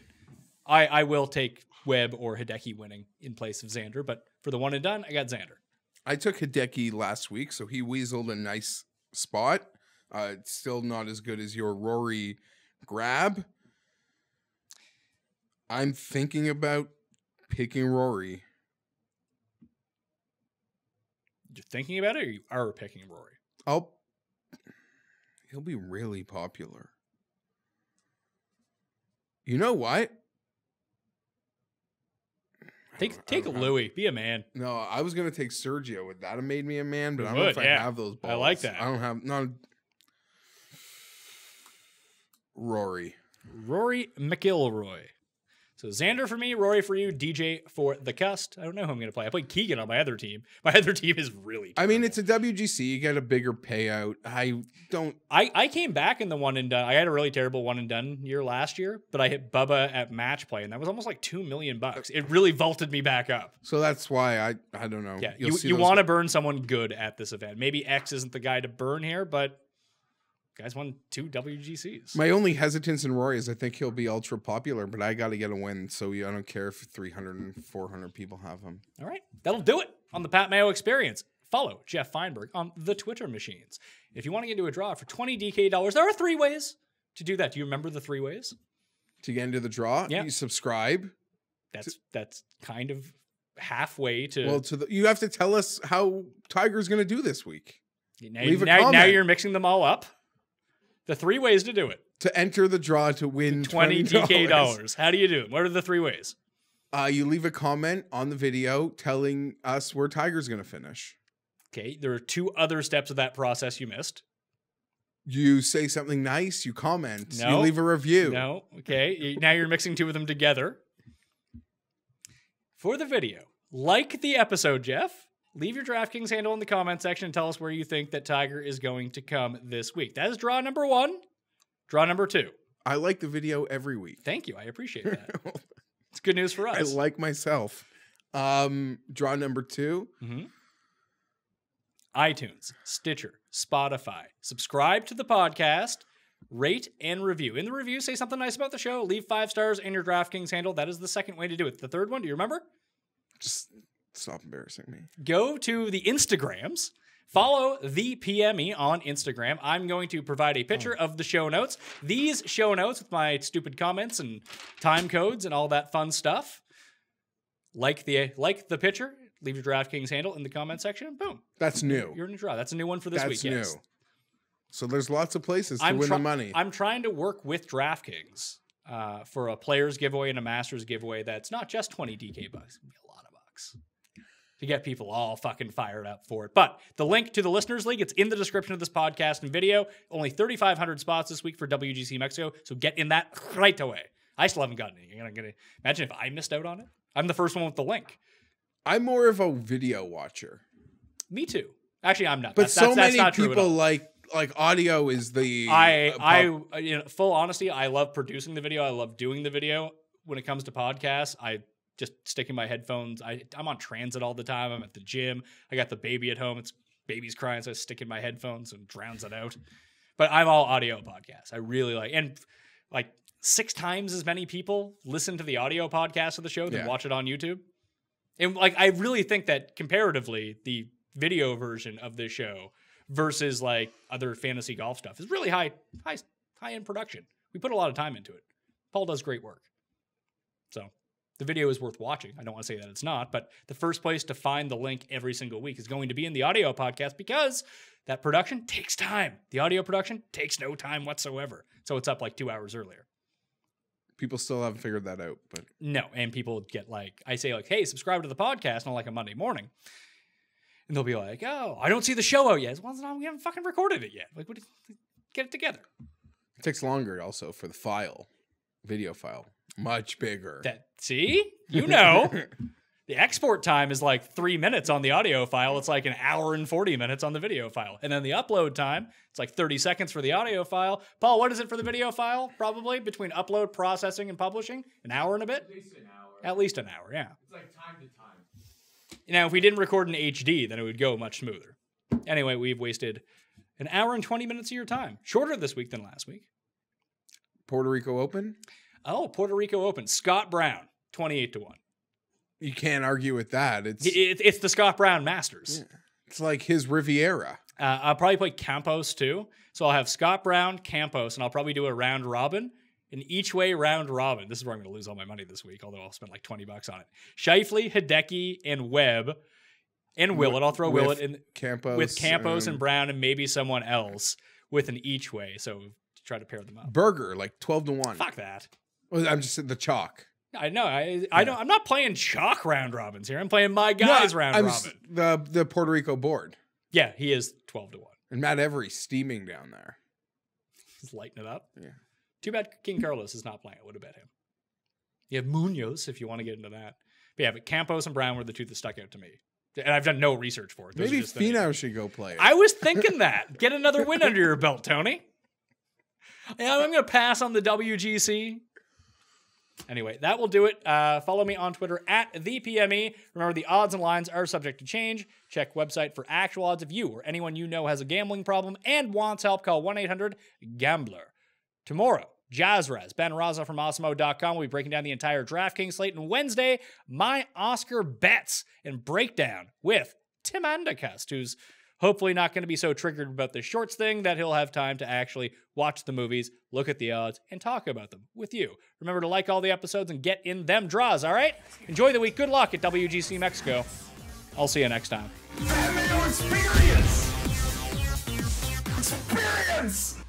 I will take Webb or Hideki winning in place of Xander, but for the one and done, I got Xander. I took Hideki last week, so he weaseled a nice spot. It's still not as good as your Rory grab. I'm thinking about picking Rory. You're thinking about it, or you are picking Rory? He'll be really popular. You know what? Take a Louis. Be a man. No, I was gonna take Sergio. Would that have made me a man? But I don't know if I have those balls. I like that. I don't have Rory McIlroy. So Xander for me, Rory for you, DJ for the Cust. I don't know who I'm going to play. I played Keegan on my other team. My other team is really terrible. I mean, it's a WGC. You get a bigger payout. I came back in the one and done. I had a really terrible one and done year last year, but I hit Bubba at match play, and that was almost like $2 million. It really vaulted me back up. So that's why I don't know. Yeah, you want to burn someone good at this event. Maybe X isn't the guy to burn here, but guys won 2 WGCs. My only hesitance in Rory is I think he'll be ultra popular, but I got to get a win, so I don't care if 300 and 400 people have him. All right, that'll do it on the Pat Mayo Experience. Follow Geoff Fienberg on the Twitter machines. If you want to get into a draw for $20 DK, there are 3 ways to do that. Do you remember the 3 ways? To get into the draw? Yeah. You subscribe. That's kind of halfway to... Well, you have to tell us how Tiger's going to do this week. Now you're mixing them all up. The 3 ways to do it. To enter the draw to win $20 DK. How do you do it? What are the 3 ways? You leave a comment on the video telling us where Tiger's going to finish. Okay, there are 2 other steps of that process you missed. You say something nice, you comment. No. You leave a review. No, okay. Now you're mixing 2 of them together. For the video, like the episode, Jeff. Leave your DraftKings handle in the comment section and tell us where you think that Tiger is going to come this week. That is draw number 1. Draw number 2. I like the video every week. Thank you. I appreciate that. It's good news for us. I like myself. Draw number 2. Mm-hmm. iTunes, Stitcher, Spotify. Subscribe to the podcast. Rate and review. In the review, say something nice about the show. Leave 5 stars and your DraftKings handle. That is the second way to do it. The third one, do you remember? Just... stop embarrassing me. Go to the Instagrams. Follow the PME on Instagram. I'm going to provide a picture of the show notes. These show notes with my stupid comments and time codes and all that fun stuff. Like the picture. Leave your DraftKings handle in the comment section. Boom. That's new. You're in a draw. That's a new one for this week. That's new. So there's lots of places to win the money. I'm trying to work with DraftKings for a players giveaway and a masters giveaway that's not just 20 DK bucks. It's going to be a lot of bucks to get people all fucking fired up for it. But the link to the Listeners League, it's in the description of this podcast and video. Only 3,500 spots this week for WGC Mexico, so get in that right away. I still haven't gotten any. I'm gonna imagine if I missed out on it. I'm the first one with the link. I'm more of a video watcher. Me too. Actually, I'm not. But that's many not people like audio is the... full honesty, I love producing the video. I love doing the video. When it comes to podcasts, I just stick in my headphones. I'm on transit all the time. I'm at the gym. I got the baby at home. Baby's crying, so I stick in my headphones and drowns it out. But I'm all audio podcasts. I really like, and like 6 times as many people listen to the audio podcast of the show than watch it on YouTube. And like, I really think that comparatively, the video version of this show versus like other fantasy golf stuff is really high end production. We put a lot of time into it. Paul does great work. So the video is worth watching. I don't want to say that it's not, but the first place to find the link every single week is going to be in the audio podcast because that production takes time. The audio production takes no time whatsoever. So it's up like 2 hours earlier. People still haven't figured that out, but no. And people get like, I say like, hey, subscribe to the podcast on like a Monday morning. And they'll be like, oh, I don't see the show out yet. Well, we haven't fucking recorded it yet. Like, get it together. It takes longer also for the file, video file. Much bigger. See? You know. The export time is like 3 minutes on the audio file. It's like an hour and 40 minutes on the video file. And then the upload time, it's like 30 seconds for the audio file. Paul, what is it for the video file? Probably between upload, processing, and publishing? An hour and a bit? At least an hour. At least an hour, yeah. It's like time to time. Now, if we didn't record in HD, then it would go much smoother. Anyway, we've wasted an hour and 20 minutes of your time. Shorter this week than last week. Puerto Rico Open? Oh, Puerto Rico Open. Scott Brown, 28-1. You can't argue with that. It's the Scott Brown Masters. Yeah. It's like his Riviera. I'll probably play Campos too. So I'll have Scott Brown, Campos, and I'll probably do a round robin. An each way round robin. This is where I'm going to lose all my money this week, although I'll spend like $20 on it. Shifley, Hideki, and Webb, and Willett. I'll throw Willett in Campos with Campos and Brown and maybe someone else with an each way. So try to pair them up. Burger, like 12-1. Fuck that. Well, I'm just saying the chalk. I know. I don't. I'm not playing chalk round robins here. I'm playing my guys round robin. The Puerto Rico board. Yeah, he is 12-1. And Matt Every's steaming down there. He's lighting it up. Yeah. Too bad King Carlos is not playing. I would have bet him. You have Munoz if you want to get into that. But yeah, but Campos and Brown were the two that stuck out to me. And I've done no research for it. Those Maybe Finau should go play it. I was thinking that. Get another win under your belt, Tony. Yeah, I'm going to pass on the WGC. Anyway, that will do it. Follow me on Twitter at @ThePME. Remember, the odds and lines are subject to change. Check website for actual odds. If you or anyone you know has a gambling problem and wants help, call 1-800-GAMBLER. Tomorrow, Jazzraz, Ben Raza from Awesemo.com will be breaking down the entire DraftKings slate. And Wednesday, my Oscar bets and breakdown with Tim Andacust, who's hopefully not going to be so triggered about the shorts thing that he'll have time to actually watch the movies, look at the odds, and talk about them with you. Remember to like all the episodes and get in them draws, all right? Enjoy the week. Good luck at WGC Mexico. I'll see you next time. Mayo experience! Experience!